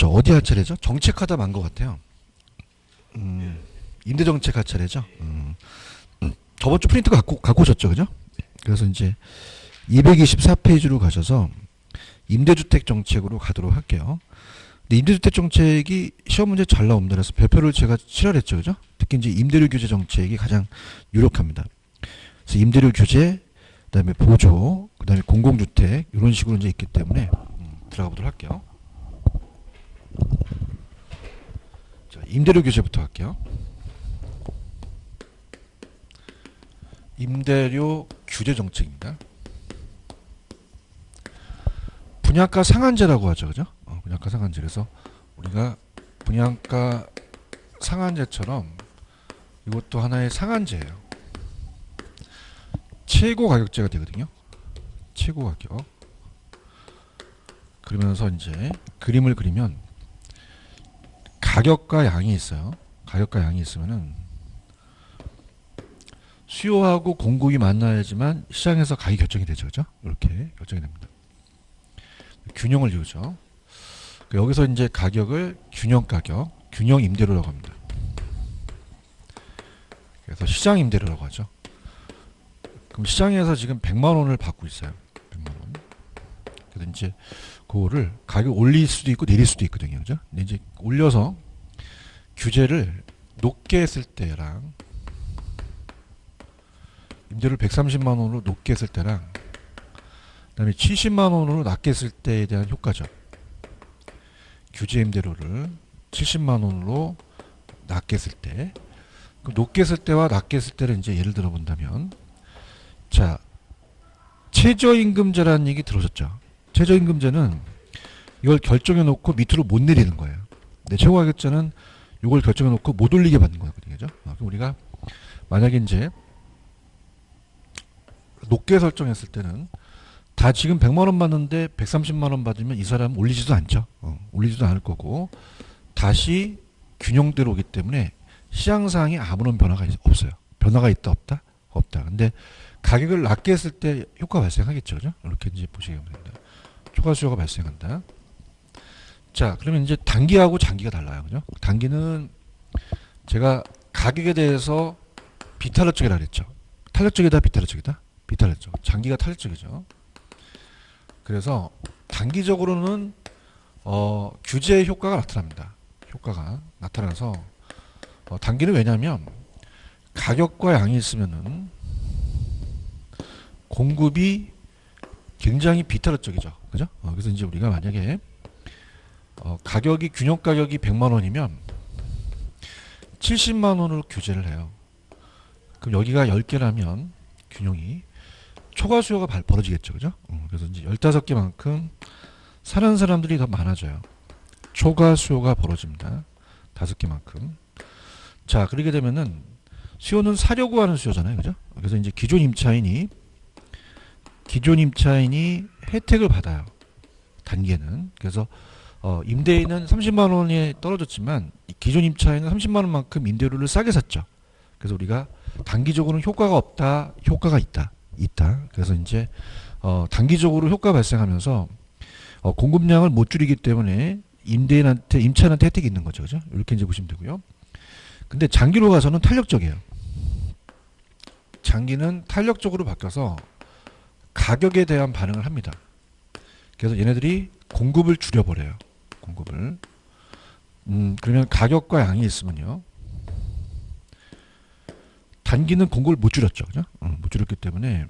자, 어디 할 차례죠? 정책하다 만 것 같아요. 임대정책 할 차례죠. 저번 주 프린트 갖고 오셨죠, 그죠? 그래서 이제 224페이지로 가셔서 임대주택 정책으로 가도록 할게요. 근데 임대주택 정책이 시험 문제 잘 나옵니다. 그래서 별표를 제가 칠하랬죠, 그죠? 특히 이제 임대료 규제 정책이 가장 유력합니다. 그래서 임대료 규제, 그다음에 보조, 그다음에 공공주택 이런 식으로 이제 있기 때문에 들어가 보도록 할게요. 자, 임대료 규제부터 할게요. 임대료 규제 정책입니다. 분양가 상한제라고 하죠, 그죠? 분양가 상한제. 그래서 우리가 분양가 상한제처럼 이것도 하나의 상한제예요. 최고 가격제가 되거든요. 최고 가격. 그러면서 이제 그림을 그리면 가격과 양이 있어요. 가격과 양이 있으면은 수요하고 공급이 만나야지만 시장에서 가격이 결정이 되죠, 그죠? 이렇게 결정이 됩니다. 균형을 이루죠. 여기서 이제 가격을 균형 가격, 균형 임대료라고 합니다. 그래서 시장 임대료라고 하죠. 그럼 시장에서 지금 100만 원을 받고 있어요. 100만 원. 그래서 이제 그거를 가격 올릴 수도 있고 내릴 수도 있거든요, 그죠? 근데 이제 올려서 규제를 높게 했을 때랑 임대료를 130만 원으로 높게 했을 때랑 그다음에 70만 원으로 낮게 했을 때에 대한 효과죠. 규제 임대료를 70만 원으로 낮게 했을 때, 그럼 높게 했을 때와 낮게 했을 때를 이제 예를 들어 본다면, 자, 최저임금제라는 얘기 들으셨죠? 최저임금제는 이걸 결정해 놓고 밑으로 못 내리는 거예요. 근데 최고가격제는 이걸 결정해 놓고 못 올리게 받는 거거든요, 그죠? 그럼 우리가 만약에 이제 높게 설정했을 때는 다 지금 100만 원 받는데 130만 원 받으면 이 사람은 올리지도 않죠. 올리지도 않을 거고 다시 균형대로 오기 때문에 시장상에 아무런 변화가 없어요. 변화가 있다 없다? 없다. 근데 가격을 낮게 했을 때 효과가 발생하겠죠. 그죠? 이렇게 이제 보시면 됩니다. 초과 수요가 발생한다. 자, 그러면 이제 단기하고 장기가 달라요. 그죠? 단기는 제가 가격에 대해서 비탄력적이라고 그랬죠. 탄력적이다, 비탄력적이다? 비탄력적. 장기가 탄력적이죠. 그래서 단기적으로는 규제 효과가 나타납니다. 효과가 나타나서 단기는 왜냐하면 가격과 양이 있으면은 공급이 굉장히 비탄력적이죠. 그죠? 그래서 이제 우리가 만약에 가격이 균형 가격이 100만 원이면 70만 원으로 규제를 해요. 그럼 여기가 10개라면 균형이 초과 수요가 벌어지겠죠. 그죠? 그래서 이제 15개만큼 사는 사람들이 더 많아져요. 초과 수요가 벌어집니다. 5개만큼. 자, 그렇게 되면은 수요는 사려고 하는 수요잖아요. 그죠? 그래서 이제 기존 임차인이 혜택을 받아요. 단기에는. 그래서 임대인은 30만 원에 떨어졌지만 기존 임차인은 30만 원만큼 임대료를 싸게 샀죠. 그래서 우리가 단기적으로는 효과가 없다, 효과가 있다. 그래서 이제 단기적으로 효과 발생하면서 공급량을 못 줄이기 때문에 임차인한테 혜택이 있는 거죠. 그죠? 이렇게 이제 보시면 되고요. 근데 장기로 가서는 탄력적이에요. 장기는 탄력적으로 바뀌어서 가격에 대한 반응을 합니다. 그래서 얘네들이 공급을 줄여버려요. 공급을. 그러면 가격과 양이 있으면요. 단기는 공급을 못 줄였죠. 그죠? 못 줄였기 때문에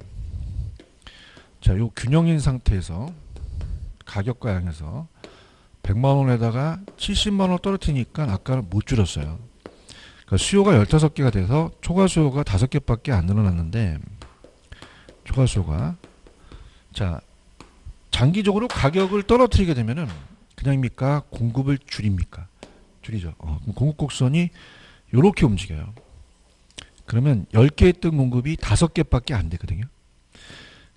자, 요 균형인 상태에서 가격과 양에서 100만 원에다가 70만 원 떨어뜨리니까 아까는 못 줄였어요. 그러니까 수요가 15개가 돼서 초과 수요가 5개밖에 안 늘어났는데 초과 수요가 자, 장기적으로 가격을 떨어뜨리게 되면은 그냥입니까? 공급을 줄입니까? 줄이죠. 그럼 공급 곡선이 요렇게 움직여요. 그러면 10개 있던 공급이 5개밖에 안 되거든요.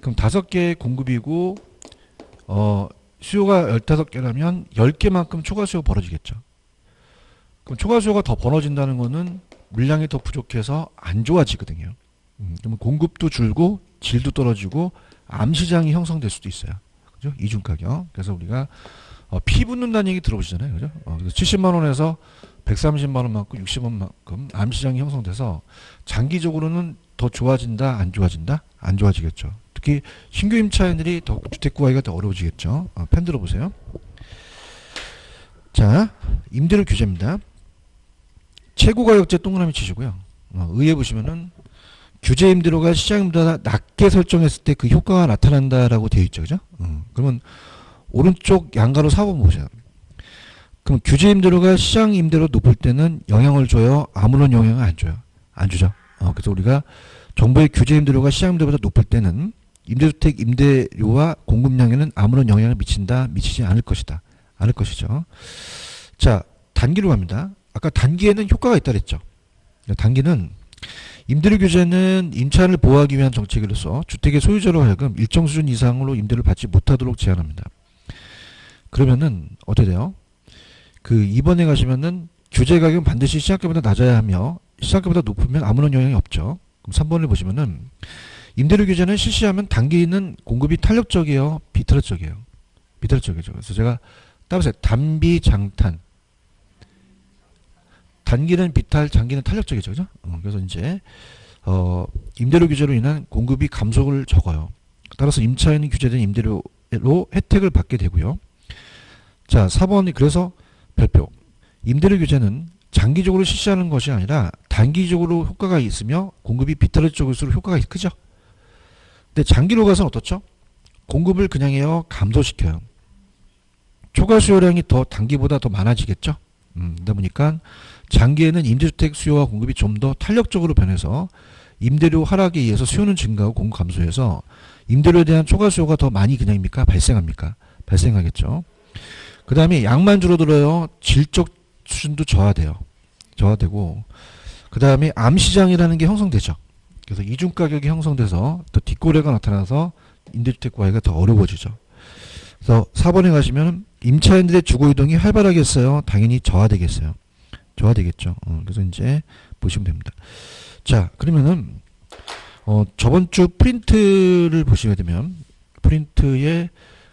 그럼 5개의 공급이고 수요가 15개라면 10개만큼 초과 수요가 벌어지겠죠. 그럼 초과 수요가 더 벌어진다는 거는 물량이 더 부족해서 안 좋아지거든요. 그러면 공급도 줄고 질도 떨어지고 암시장이 형성될 수도 있어요. 그죠? 이중 가격. 그래서 우리가 피 붙는다는 얘기 들어보시잖아요. 그죠? 그래서 70만 원에서 130만 원만큼 60원만큼 암시장이 형성돼서 장기적으로는 더 좋아진다, 안 좋아진다? 안 좋아지겠죠. 특히 신규 임차인들이 더 주택 구하기가 더 어려워지겠죠. 펜 들어보세요. 자, 임대료 규제입니다. 최고가격제 동그라미 치시고요. 의에 보시면은 규제 임대료가 시장 임대보다 낮게 설정했을 때 그 효과가 나타난다라고 되어 있죠. 그죠? 그러면 오른쪽 양가로 4번 보세요. 그럼 규제 임대료가 시장 임대료 높을 때는 영향을 줘요? 아무런 영향을 안 줘요? 안 주죠. 그래서 우리가 정부의 규제 임대료가 시장 임대보다 높을 때는 임대주택 임대료와 공급량에는 아무런 영향을 미친다, 미치지 않을 것이다. 않을 것이죠. 자, 단기로 갑니다. 아까 단기에는 효과가 있다 그랬죠. 단기는 임대료 규제는 임차인을 보호하기 위한 정책으로서 주택의 소유자로 하여금 일정 수준 이상으로 임대를 받지 못하도록 제한합니다. 그러면은 어떻게 돼요? 그 2번에 가시면은 규제 가격은 반드시 시장가보다 낮아야 하며 시장가보다 높으면 아무런 영향이 없죠. 그럼 3번을 보시면은 임대료 규제는 실시하면 단기는 공급이 탄력적이에요, 비탄력적이에요? 비탄력적이죠. 그래서 제가 따라서 단비 장탄. 단기는 비탈, 장기는 탄력적이죠. 그죠? 그래서 이제 임대료 규제로 인한 공급이 감소를 적어요. 따라서 임차인이 규제된 임대료로 혜택을 받게 되고요. 자, 4번이 그래서 별표. 임대료 규제는 장기적으로 실시하는 것이 아니라 단기적으로 효과가 있으며 공급이 비탄력적일수록 효과가 크죠. 근데 장기로 가서는 어떻죠? 공급을 그냥 해요, 감소시켜요. 초과 수요량이 더 단기보다 더 많아지겠죠. 그러다 보니까 장기에는 임대주택 수요와 공급이 좀 더 탄력적으로 변해서 임대료 하락에 의해서 수요는 증가하고 공급 감소해서 임대료에 대한 초과 수요가 더 많이 그냥입니까? 발생합니까? 발생하겠죠. 그 다음에 양만 줄어들어요. 질적 수준도 저하돼요. 저하되고 그 다음에 암시장이라는 게 형성되죠. 그래서 이중 가격이 형성돼서 또 뒷고래가 나타나서 임대주택 구하기가 더 어려워지죠. 그래서 4번에 가시면 임차인들의 주거이동이 활발하겠어요? 당연히 저하되겠어요. 저하되겠죠. 그래서 이제 보시면 됩니다. 자, 그러면은 저번 주 프린트를 보시게 되면 프린트에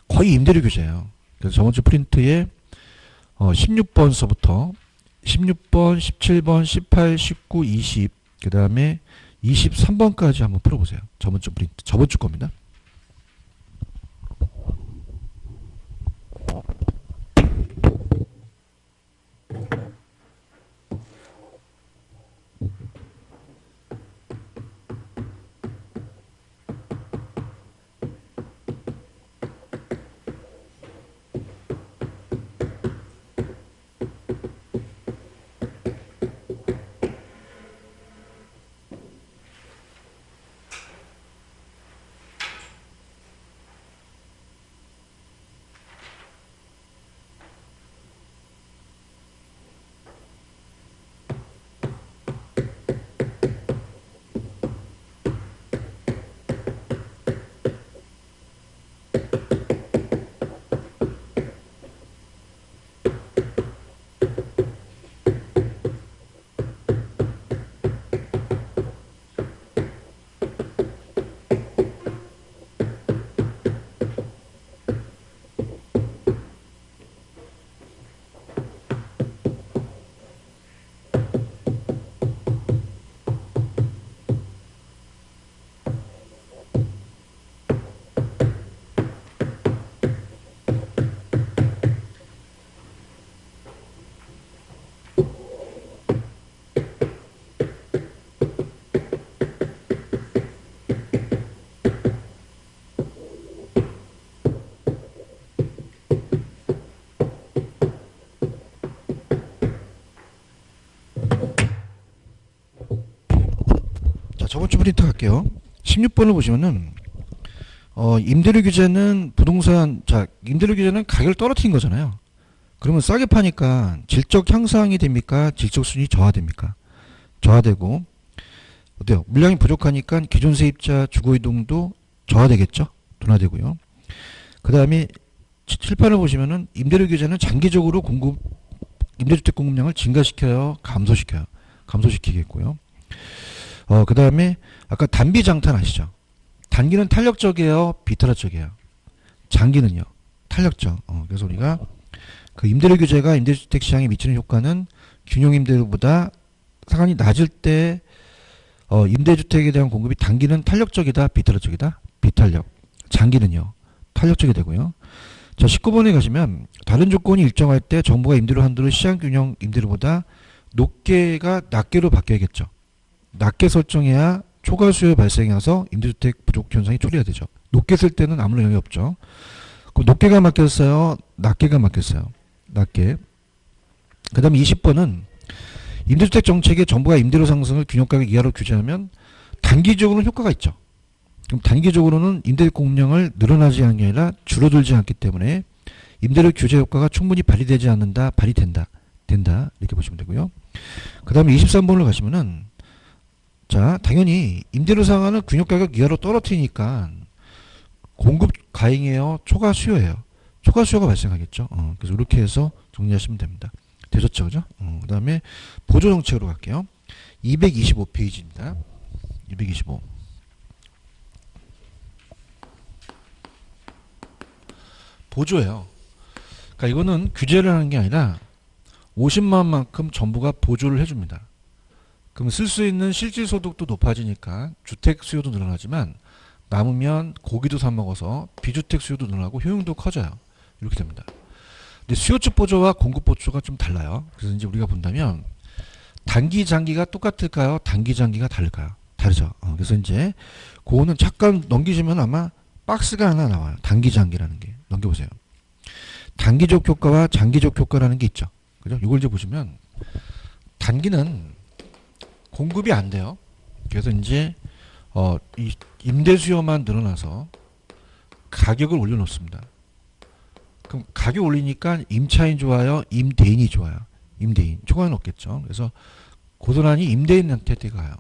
거의 임대료 규제예요. 그래서 저번 주 프린트에 16번서부터 16번, 17번, 18, 19, 20, 그 다음에 23번까지 한번 풀어보세요. 저번 주 프린트, 저번 주 겁니다. 저번 주 프린트 갈게요. 16번을 보시면은 임대료 규제는 부동산, 자, 임대료 규제는 가격을 떨어뜨린 거잖아요. 그러면 싸게 파니까 질적 향상이 됩니까? 질적 수준이 저하됩니까? 저하되고, 어때요? 물량이 부족하니까 기존 세입자 주거 이동도 저하되겠죠? 둔화되고요. 그 다음에 7판을 보시면은 임대료 규제는 장기적으로 임대주택 공급량을 증가시켜요? 감소시켜요? 감소시키겠고요. 그 다음에 아까 단비 장탄 아시죠? 단기는 탄력적이에요? 비탄력적이에요? 장기는요? 탄력적. 그래서 우리가 그 임대료 규제가 임대주택 시장에 미치는 효과는 균형 임대료보다 상한이 낮을 때 임대주택에 대한 공급이 단기는 탄력적이다, 비탄력적이다? 비탄력. 장기는요, 탄력적이 되고요. 자, 19번에 가시면 다른 조건이 일정할 때 정부가 임대료 한도를 시장균형 임대료보다 낮게로 바뀌어야겠죠. 낮게 설정해야 초과 수요 발생해서 임대주택 부족 현상이 초래가 되죠. 높게 쓸 때는 아무런 영향이 없죠. 그럼 높게가 맡겼어요? 낮게가 맡겼어요? 낮게. 그 다음에 20번은 임대주택 정책에 정부가 임대료 상승을 균형가격 이하로 규제하면 단기적으로는 효과가 있죠. 그럼 단기적으로는 임대 공량을 늘어나지 않는 게 아니라 줄어들지 않기 때문에 임대료 규제 효과가 충분히 발휘되지 않는다, 발휘된다. 된다. 이렇게 보시면 되고요. 그 다음에 23번으로 가시면은 자, 당연히 임대료 상한은 균형가격 이하로 떨어뜨리니까 공급 과잉이에요? 초과 수요예요? 초과 수요가 발생하겠죠. 그래서 이렇게 해서 정리하시면 됩니다. 되셨죠? 그죠? 그 다음에 보조정책으로 갈게요. 225페이지입니다. 225. 보조예요. 그러니까 이거는 규제를 하는 게 아니라 50만만큼 정부가 보조를 해줍니다. 그럼 쓸 수 있는 실질소득도 높아지니까 주택 수요도 늘어나지만 남으면 고기도 사 먹어서 비주택 수요도 늘어나고 효용도 커져요. 이렇게 됩니다. 근데 수요측 보조와 공급 보조가 좀 달라요. 그래서 이제 우리가 본다면 단기 장기가 똑같을까요? 단기 장기가 다를까요? 다르죠. 그래서 이제 그거는 잠깐 넘기시면 아마 박스가 하나 나와요. 단기 장기라는 게. 넘겨보세요. 단기적 효과와 장기적 효과라는 게 있죠. 그죠? 이걸 이제 보시면 단기는 공급이 안 돼요. 그래서 이제 이 임대 수요만 늘어나서 가격을 올려놓습니다. 그럼 가격 올리니까 임차인 좋아요? 임대인이 좋아요? 임대인. 초과는 없겠죠. 그래서 고스란히 임대인한테 가요.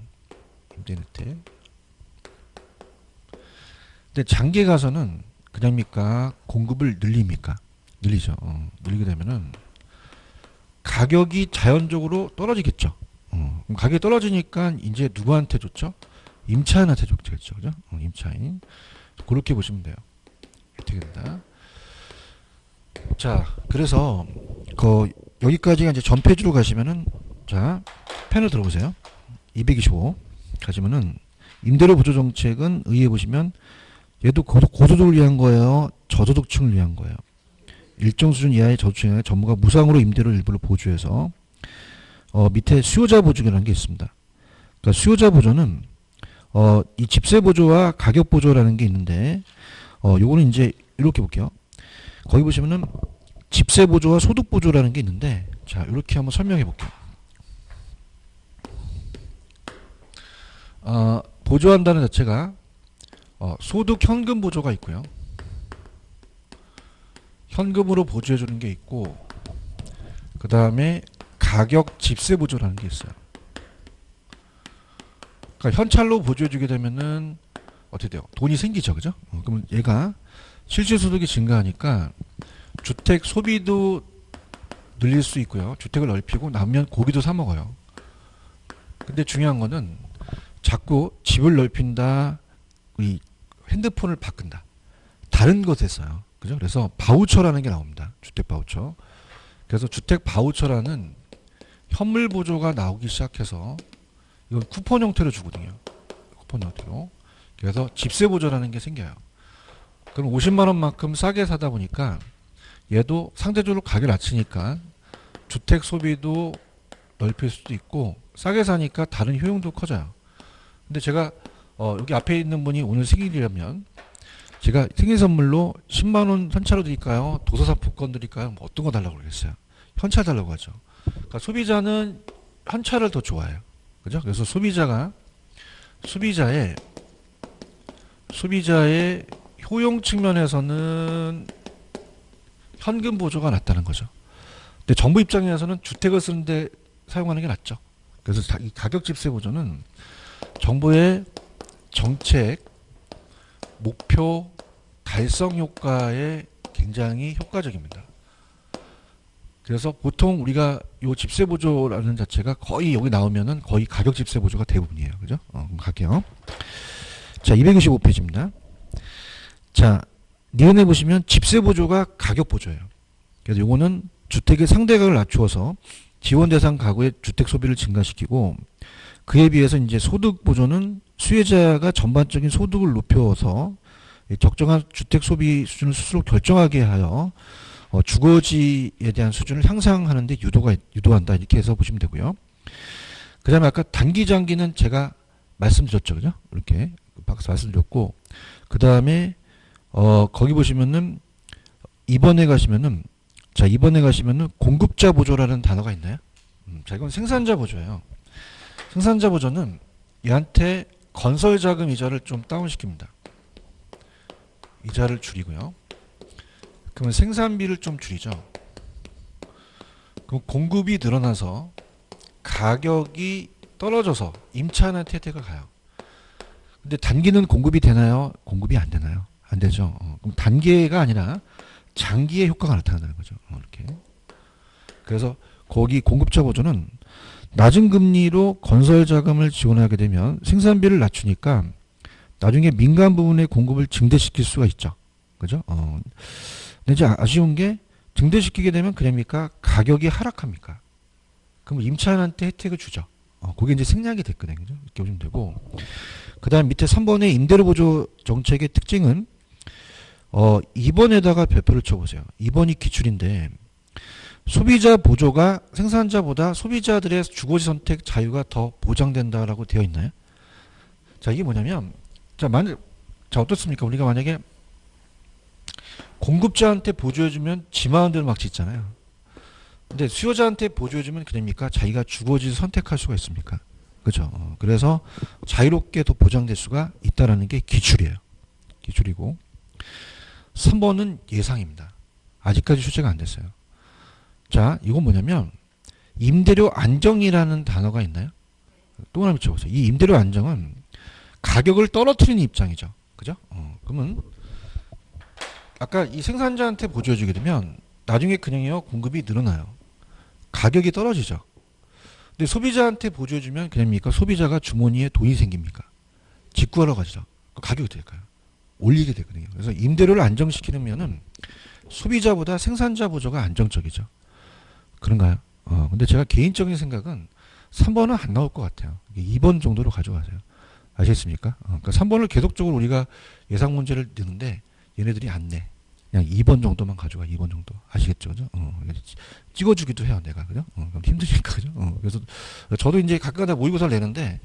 임대인한테. 근데 장기에 가서는 그냥입니까? 공급을 늘립니까? 늘리죠. 늘리게 되면은 가격이 자연적으로 떨어지겠죠. 그럼 가격이 떨어지니까 이제 누구한테 좋죠? 임차인한테 좋겠죠. 그죠? 임차인. 그렇게 보시면 돼요. 이렇게 된다. 자, 그래서 여기까지가 이제 전 페이지로 가시면은 자, 펜을 들어보세요. 225 가시면은 임대료 보조 정책은 의의에 보시면 얘도 고소득을 위한 거예요. 저소득층을 위한 거예요. 일정 수준 이하의 저소득층에 정부가 무상으로 임대료를 일부러 보조해서 밑에 수요자 보조라는 게 있습니다. 그러니까 수요자 보조는 이 집세 보조와 가격 보조라는 게 있는데 요거는 이제 이렇게 볼게요. 거기 보시면은 집세 보조와 소득 보조라는 게 있는데 자, 이렇게 한번 설명해 볼게요. 보조한다는 자체가 소득 현금 보조가 있고요. 현금으로 보조해 주는 게 있고 그 다음에 가격 집세 보조라는 게 있어요. 그러니까 현찰로 보조해 주게 되면은 어떻게 돼요? 돈이 생기죠. 그죠? 그러면 얘가 실질 소득이 증가하니까 주택 소비도 늘릴 수 있고요. 주택을 넓히고 남으면 고기도 사 먹어요. 근데 중요한 거는 자꾸 집을 넓힌다, 이 핸드폰을 바꾼다. 다른 것에 써요. 그죠? 그래서 바우처라는 게 나옵니다. 주택 바우처. 그래서 주택 바우처라는 현물 보조가 나오기 시작해서 이건 쿠폰 형태로 주거든요. 쿠폰 형태로. 그래서 집세 보조라는 게 생겨요. 그럼 50만 원만큼 싸게 사다 보니까 얘도 상대적으로 가격을 낮추니까 주택 소비도 넓힐 수도 있고 싸게 사니까 다른 효용도 커져요. 근데 제가 여기 앞에 있는 분이 오늘 생일이라면 제가 생일 선물로 10만 원 현찰로 드릴까요? 도서상품권 드릴까요? 뭐 어떤 거 달라고 그러겠어요? 현찰 달라고 하죠. 그러니까 소비자는 현찰을 더 좋아해요. 그죠? 그래서 소비자의 효용 측면에서는 현금 보조가 낫다는 거죠. 근데 정부 입장에서는 주택을 쓰는데 사용하는 게 낫죠. 그래서 이 가격 집세 보조는 정부의 정책 목표 달성 효과에 굉장히 효과적입니다. 그래서 보통 우리가 요 집세 보조라는 자체가 거의 여기 나오면은 거의 가격 집세 보조가 대부분이에요. 그죠? 그럼 갈게요. 자, 225페이지입니다. 자, 니은에 보시면 집세 보조가 가격 보조예요. 그래서 요거는 주택의 상대가를 낮추어서 지원 대상 가구의 주택 소비를 증가시키고 그에 비해서 이제 소득 보조는 수혜자가 전반적인 소득을 높여서 적정한 주택 소비 수준을 스스로 결정하게 하여 주거지에 대한 수준을 향상하는 데 유도한다 이렇게 해서 보시면 되고요. 그 다음에 아까 단기 장기는 제가 말씀드렸죠. 그죠? 이렇게 말씀드렸고 그 다음에 거기 보시면은 이번에 가시면은 공급자 보조라는 단어가 있나요? 자, 이건 생산자 보조예요. 생산자 보조는 얘한테 건설 자금 이자를 좀 다운시킵니다. 이자를 줄이고요. 그러면 생산비를 좀 줄이죠. 그럼 공급이 늘어나서 가격이 떨어져서 임차인한테 혜택을 가요. 근데 단기는 공급이 되나요? 공급이 안 되나요? 안 되죠. 그럼 단기가 아니라 장기의 효과가 나타난다는 거죠. 이렇게. 그래서 거기 공급자 보조는 낮은 금리로 건설 자금을 지원하게 되면 생산비를 낮추니까 나중에 민간 부분의 공급을 증대시킬 수가 있죠. 그죠? 근데 이제 아쉬운 게 증대시키게 되면 그럽니까? 가격이 하락합니까? 그럼 임차인한테 혜택을 주죠. 그게 이제 생략이 됐거든요. 그죠? 이렇게 보시면 되고. 그 다음 밑에 3번의 임대료 보조 정책의 특징은 2번에다가 별표를 쳐보세요. 2번이 기출인데 소비자 보조가 생산자보다 소비자들의 주거지 선택 자유가 더 보장된다라고 되어 있나요? 자, 이게 뭐냐면 자 어떻습니까? 우리가 만약에 공급자한테 보조해주면 지 마음대로 막 짓잖아요. 근데 수요자한테 보조해주면 그럽니까? 자기가 주거지 선택할 수가 있습니까? 그죠? 그래서 자유롭게 더 보장될 수가 있다라는 게 기출이에요. 기출이고 3번은 예상입니다. 아직까지 출제가 안 됐어요. 자, 이건 뭐냐면 임대료 안정이라는 단어가 있나요? 또 하나 붙여보세요. 이 임대료 안정은 가격을 떨어뜨리는 입장이죠. 그죠? 그러면 아까 이 생산자한테 보조해주게 되면 나중에 그냥요 공급이 늘어나요. 가격이 떨어지죠. 근데 소비자한테 보조해주면 그냥입니까? 소비자가 주머니에 돈이 생깁니까? 직구하러 가죠. 가격이 될까요? 올리게 되거든요. 그래서 임대료를 안정시키려면은 소비자보다 생산자 보조가 안정적이죠. 그런가요? 근데 제가 개인적인 생각은 3번은 안 나올 것 같아요. 2번 정도로 가져가세요. 아시겠습니까? 그러니까 3번을 계속적으로 우리가 예상 문제를 내는데 얘네들이 안 내. 그냥 2번 정도만 가져가. 2번 정도. 아시겠죠? 그죠? 찍어주기도 해요. 내가. 그죠? 그럼 힘드니까. 그죠? 그래서 저도 이제 가끔가다 모의고사를 내는데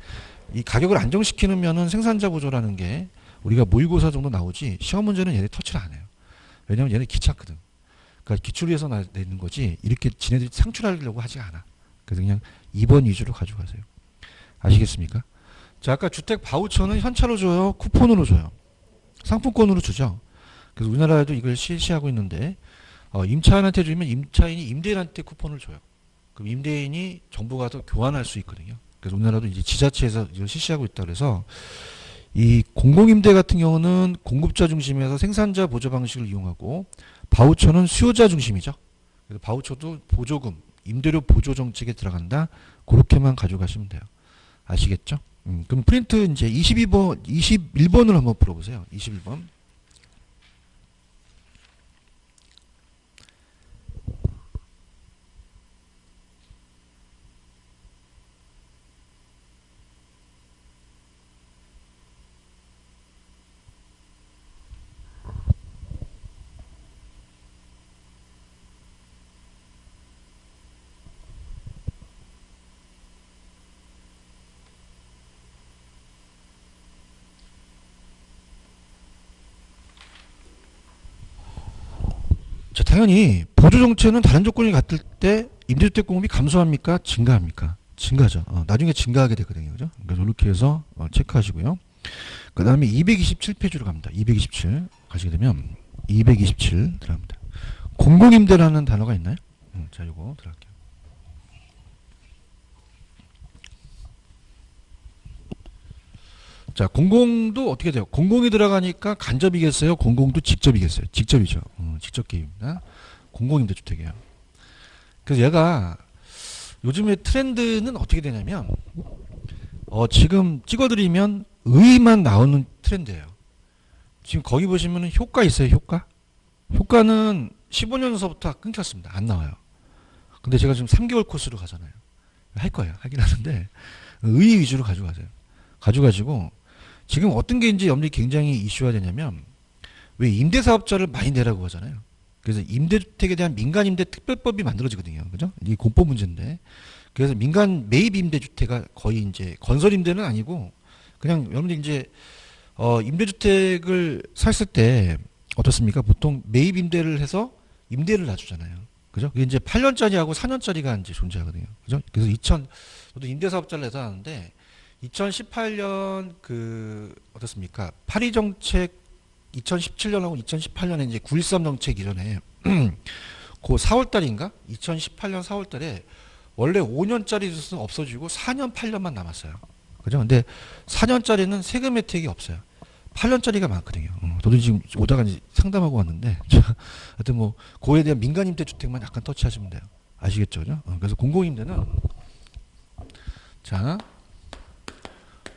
이 가격을 안정시키면은 생산자 보조라는 게 우리가 모의고사 정도 나오지 시험 문제는 얘네 터치를 안 해요. 왜냐면 얘네 귀찮거든. 그러니까 기출위에서 내는 거지 이렇게 지네들이 상출하려고 하지 않아. 그래서 그냥 2번 위주로 가져가세요. 아시겠습니까? 자, 아까 주택 바우처는 현찰로 줘요? 쿠폰으로 줘요? 상품권으로 주죠? 그래서 우리나라에도 이걸 실시하고 있는데 임차인한테 주면 임차인이 임대인한테 쿠폰을 줘요. 그럼 임대인이 정부가 더 교환할 수 있거든요. 그래서 우리나라도 이제 지자체에서 이걸 실시하고 있다 그래서 이 공공임대 같은 경우는 공급자 중심에서 생산자 보조 방식을 이용하고 바우처는 수요자 중심이죠. 그래서 바우처도 보조금, 임대료 보조 정책에 들어간다. 그렇게만 가져가시면 돼요. 아시겠죠? 그럼 프린트 이제 21번을 한번 풀어보세요. 21번. 자, 당연히 보조 정책은 다른 조건이 같을 때 임대주택 공급이 감소합니까? 증가합니까? 증가죠. 나중에 증가하게 되거든요. 그죠? 그래서 이렇게 해서 체크하시고요. 그 다음에 227페이지로 갑니다. 227 가시게 되면 227 들어갑니다. 공공임대라는 단어가 있나요? 자, 요거 들어갈게요. 자, 공공도 어떻게 돼요? 공공이 들어가니까 간접이겠어요? 공공도 직접이겠어요? 직접이죠. 직접 개입입니다. 공공임대주택이에요. 그래서 얘가 요즘의 트렌드는 어떻게 되냐면 지금 찍어드리면 의만 나오는 트렌드예요. 지금 거기 보시면 효과 있어요. 효과? 효과는 15년서부터 끊겼습니다. 안 나와요. 근데 제가 지금 3개월 코스로 가잖아요. 할 거예요. 하긴 하는데 의 위주로 가져가세요. 가져가지고 지금 어떤 게 이제 염려이 굉장히 이슈화 되냐면 왜 임대사업자를 많이 내라고 하잖아요. 그래서 임대주택에 대한 민간임대 특별법이 만들어지거든요. 그죠? 이게 공법 문제인데. 그래서 민간 매입 임대주택가 거의 이제 건설 임대는 아니고 그냥 여러분들 이제 임대주택을 샀을 때 어떻습니까? 보통 매입 임대를 해서 임대를 놔주잖아요. 그죠? 그게 이제 8년짜리하고 4년짜리가 이제 존재하거든요. 그죠? 그래서 저도 임대사업자를 내서 하는데 2018년 어떻습니까? 파리 정책 2017년하고 2018년에 이제 9.13 정책 이전에 그 4월달인가? 2018년 4월달에 원래 5년짜리 주스는 없어지고 4년, 8년만 남았어요. 그죠? 근데 4년짜리는 세금 혜택이 없어요. 8년짜리가 많거든요. 저도 지금 오다가 이제 상담하고 왔는데, 하여튼 뭐, 그거에 대한 민간임대주택만 약간 터치하시면 돼요. 아시겠죠? 그죠? 그래서 공공임대는, 자,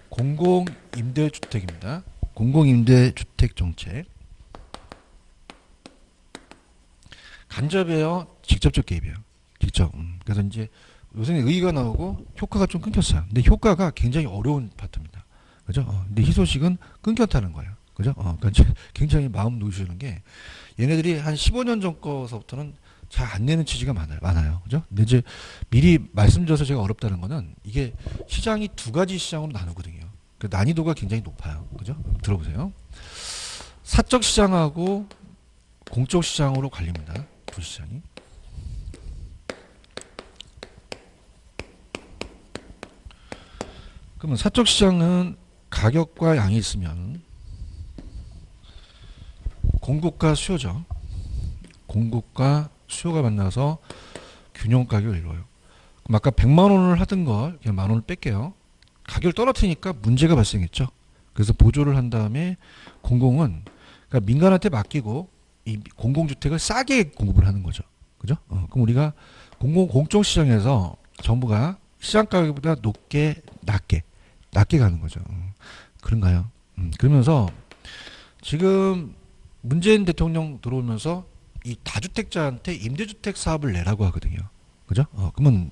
공공임대주택입니다. 공공임대주택 정책. 간접이에요? 직접적 개입이에요? 직접. 그래서 이제 요새는 의의가 나오고 효과가 좀 끊겼어요. 근데 효과가 굉장히 어려운 파트입니다. 그죠? 근데 희소식은 끊겼다는 거예요. 그죠? 그러니까 굉장히 마음 놓으시는 게 얘네들이 한 15년 전 거서부터는 잘 안 내는 취지가 많아요. 그죠? 근데 이제 미리 말씀드려서 제가 어렵다는 거는 이게 시장이 두 가지 시장으로 나누거든요. 그 난이도가 굉장히 높아요. 그죠? 들어보세요. 사적 시장하고 공적 시장으로 갈립니다. 두 시장이. 그러면 사적 시장은 가격과 양이 있으면 공급과 수요죠. 공급과 수요가 만나서 균형 가격을 이루어요. 그럼 아까 100만 원을 하던 걸 그냥 만 원을 뺄게요. 가격을 떨어뜨리니까 문제가 발생했죠. 그래서 보조를 한 다음에 공공은 그러니까 민간한테 맡기고 이 공공주택을 싸게 공급을 하는 거죠. 그죠? 그럼 우리가 공적 시장에서 정부가 시장 가격보다 낮게 가는 거죠. 그런가요? 그러면서 지금 문재인 대통령 들어오면서 이 다주택자한테 임대주택 사업을 내라고 하거든요. 그죠? 그러면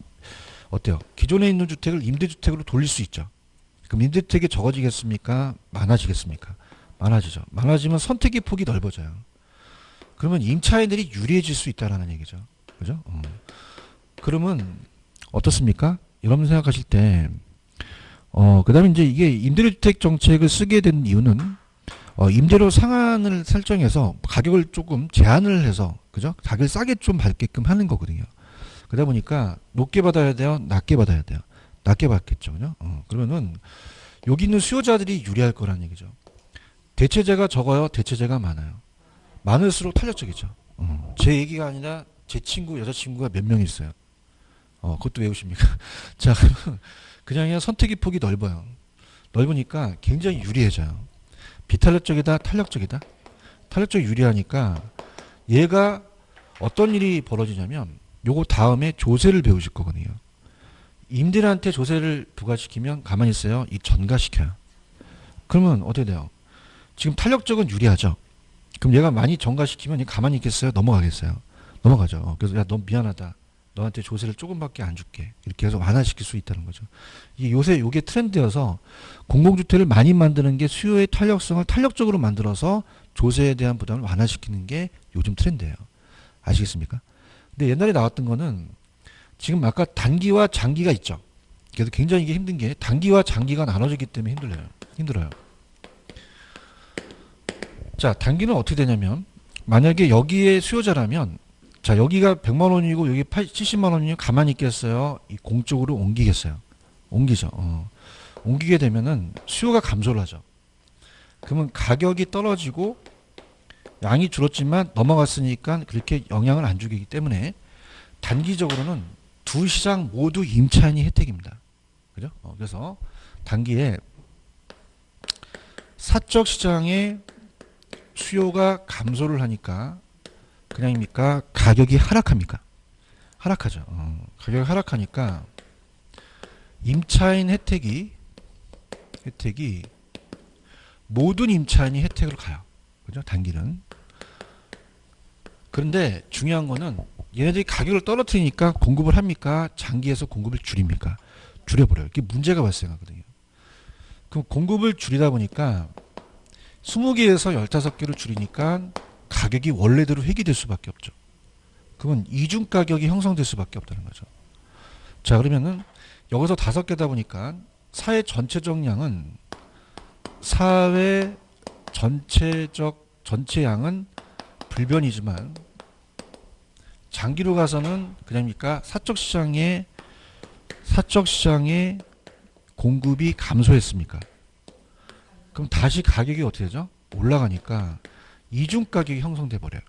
어때요? 기존에 있는 주택을 임대주택으로 돌릴 수 있죠. 그럼 임대주택이 적어지겠습니까? 많아지겠습니까? 많아지죠. 많아지면 선택의 폭이 넓어져요. 그러면 임차인들이 유리해질 수 있다라는 얘기죠. 그죠? 그러면 어떻습니까? 여러분 생각하실 때 그 다음에 이제 이게 임대주택 정책을 쓰게 된 이유는 임대료 상한을 설정해서 가격을 조금 제한을 해서, 그죠? 가격을 싸게 좀 받게끔 하는 거거든요. 그러다 보니까 높게 받아야 돼요? 낮게 받아야 돼요? 낮게 받겠죠. 그죠? 그러면은 여기 있는 수요자들이 유리할 거라는 얘기죠. 대체재가 적어요? 대체재가 많아요? 많을수록 탄력적이죠. 제 얘기가 아니라 제 친구, 여자친구가 몇 명 있어요. 그것도 외우십니까? 자, 그냥 선택의 폭이 넓어요. 넓으니까 굉장히 유리해져요. 비탄력적이다, 탄력적이다. 탄력적 유리하니까 얘가 어떤 일이 벌어지냐면 요거 다음에 조세를 배우실 거거든요. 임대인한테 조세를 부과시키면 가만히 있어요. 이 전가시켜요. 그러면 어떻게 돼요? 지금 탄력적은 유리하죠. 그럼 얘가 많이 전가시키면 얘 가만히 있겠어요? 넘어가겠어요? 넘어가죠. 그래서 야, 너 미안하다. 너한테 조세를 조금밖에 안 줄게. 이렇게 해서 완화시킬 수 있다는 거죠. 요새 요게 트렌드여서 공공주택을 많이 만드는 게 수요의 탄력성을 탄력적으로 만들어서 조세에 대한 부담을 완화시키는 게 요즘 트렌드예요. 아시겠습니까? 근데 옛날에 나왔던 거는 지금 아까 단기와 장기가 있죠. 그래서 굉장히 이게 힘든 게 단기와 장기가 나눠지기 때문에 힘들어요. 자, 단기는 어떻게 되냐면 만약에 여기에 수요자라면 자, 여기가 100만 원이고 여기 70만 원이면 가만히 있겠어요? 이 공적으로 옮기겠어요? 옮기죠. 옮기게 되면은 수요가 감소를 하죠. 그러면 가격이 떨어지고 양이 줄었지만 넘어갔으니까 그렇게 영향을 안 주기 때문에 단기적으로는 두 시장 모두 임차인이 혜택입니다. 그죠? 그래서 단기에 사적 시장의 수요가 감소를 하니까 그냥입니까? 가격이 하락합니까? 하락하죠. 가격이 하락하니까 임차인 혜택이 모든 임차인이 혜택으로 가요. 그죠? 단기는. 그런데 중요한 거는 얘네들이 가격을 떨어뜨리니까 공급을 합니까? 장기에서 공급을 줄입니까? 줄여버려요. 이게 문제가 발생하거든요. 그럼 공급을 줄이다 보니까 20개에서 15개로 줄이니까 가격이 원래대로 회귀될 수밖에 없죠. 그러면 이중 가격이 형성될 수밖에 없다는 거죠. 자, 그러면은 여기서 5개다 보니까 사회 전체적 양은 사회 전체 양은 불변이지만 장기로 가서는 그냥입니까? 사적 시장의 공급이 감소했습니까? 그럼 다시 가격이 어떻게 되죠? 올라가니까 이중 가격이 형성돼 버려요.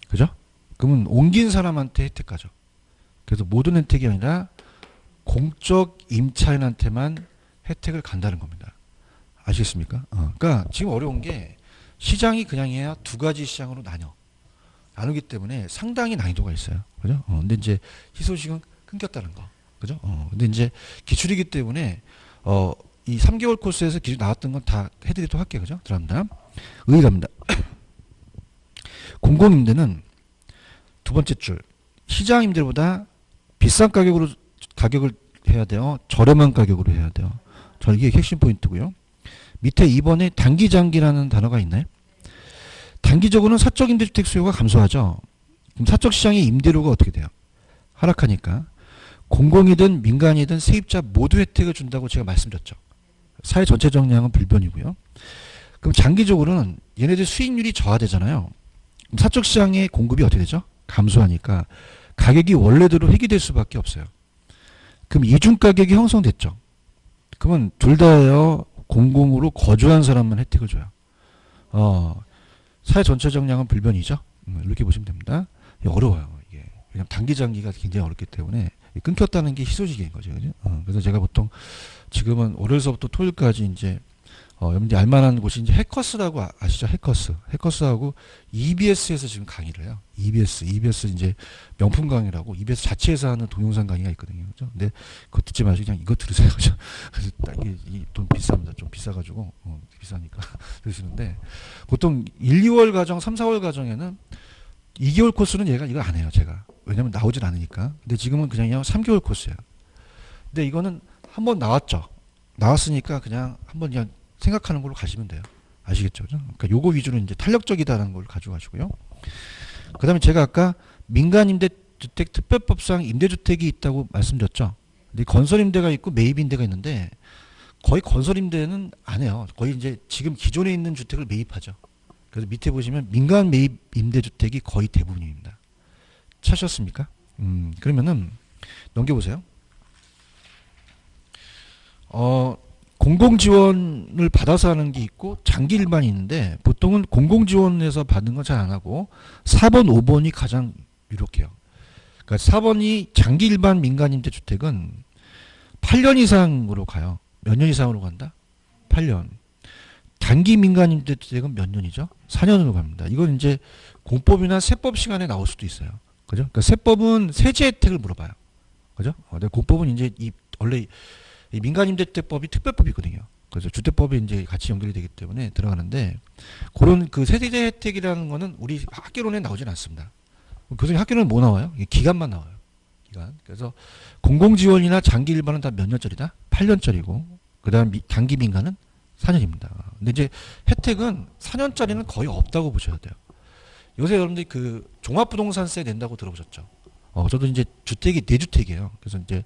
그죠? 그러면 옮긴 사람한테 혜택 가죠. 그래서 모든 혜택이 아니라 공적 임차인한테만 혜택을 간다는 겁니다. 아시겠습니까? 그러니까 지금 어려운 게 시장이 그냥 해야 두 가지 시장으로 나누기 때문에 상당히 난이도가 있어요. 그죠? 근데 이제 희소식은 끊겼다는 거. 그죠? 근데 이제 기출이기 때문에 이 3개월 코스에서 기출 나왔던 건 다 해드리도록 할게요. 그죠? 들어갑니다. 의의랍니다. 공공임대는 두 번째 줄 시장 임대보다 비싼 가격을 해야 돼요. 저렴한 가격으로 해야 돼요. 이게 핵심 포인트고요. 밑에 2번에 단기장기라는 단어가 있나요? 단기적으로는 사적 임대주택 수요가 감소하죠. 그럼 사적 시장의 임대료가 어떻게 돼요? 하락하니까 공공이든 민간이든 세입자 모두 혜택을 준다고 제가 말씀드렸죠. 사회 전체 정량은 불변이고요. 그럼 장기적으로는 얘네들 수익률이 저하되잖아요. 그럼 사적 시장의 공급이 어떻게 되죠? 감소하니까 가격이 원래대로 회귀될 수밖에 없어요. 그럼 이중 가격이 형성됐죠. 그러면 둘 다요 공공으로 거주한 사람만 혜택을 줘요. 사회 전체 정량은 불변이죠. 이렇게 보시면 됩니다. 어려워요. 이게 왜냐면 단기 장기가 굉장히 어렵기 때문에 끊겼다는 게 희소식인 거죠. 그죠? 그래서 제가 보통 지금은 월요일서부터 토요일까지 이제 여러분들이 알만한 곳이 이제 해커스라고 아시죠? 해커스하고 EBS에서 지금 강의를 해요. EBS 이제 명품 강의라고 EBS 자체에서 하는 동영상 강의가 있거든요. 그죠? 근데 그거 듣지 마시고 그냥 이거 들으세요. 그죠? 그래서 돈 비쌉니다. 좀 비싸가지고 비싸니까 들으시는데 보통 1, 2월 과정, 3, 4월 과정에는 2개월 코스는 얘가 이거 안 해요. 제가 왜냐면 나오질 않으니까. 근데 지금은 그냥 3개월 코스예요. 근데 이거는 한번 나왔으니까 그냥 한번 그냥 생각하는 걸로 가시면 돼요. 아시겠죠? 그러니까 요거 위주로 이제 탄력적이다라는 걸 가져가시고요. 그 다음에 제가 아까 민간임대주택 특별법상 임대주택이 있다고 말씀드렸죠. 근데 건설임대가 있고 매입임대가 있는데 거의 건설임대는 안 해요. 거의 이제 지금 기존에 있는 주택을 매입하죠. 그래서 밑에 보시면 민간 매입 임대주택이 거의 대부분입니다. 찾으셨습니까? 그러면은 넘겨보세요. 공공지원을 받아서 하는 게 있고 장기 일반이 있는데 보통은 공공지원에서 받는 건 잘 안 하고 4번, 5번이 가장 유력해요. 그러니까 4번이 장기 일반 민간임대주택은 8년 이상으로 가요. 몇 년 이상으로 간다? 8년. 단기 민간임대주택은 몇 년이죠? 4년으로 갑니다. 이건 이제 공법이나 세법 시간에 나올 수도 있어요. 그죠? 그러니까 세법은 세제 혜택을 물어봐요. 그죠? 근데 공법은 이제 원래 이 민간임대주택법이 특별법이거든요. 그래서 주택법이 이제 같이 연결이 되기 때문에 들어가는데 그런 그 세제 혜택이라는 거는 우리 학개론에 나오진 않습니다. 교수님 학개론은 뭐 나와요? 기간만 나와요. 기간. 그래서 공공지원이나 장기 일반은 다 몇 년짜리다? 8년짜리고 그다음 단기 민간은 4년입니다. 근데 이제 혜택은 4년짜리는 거의 없다고 보셔야 돼요. 요새 여러분들이 그 종합부동산세 낸다고 들어보셨죠? 저도 이제 주택이 4주택이에요. 그래서 이제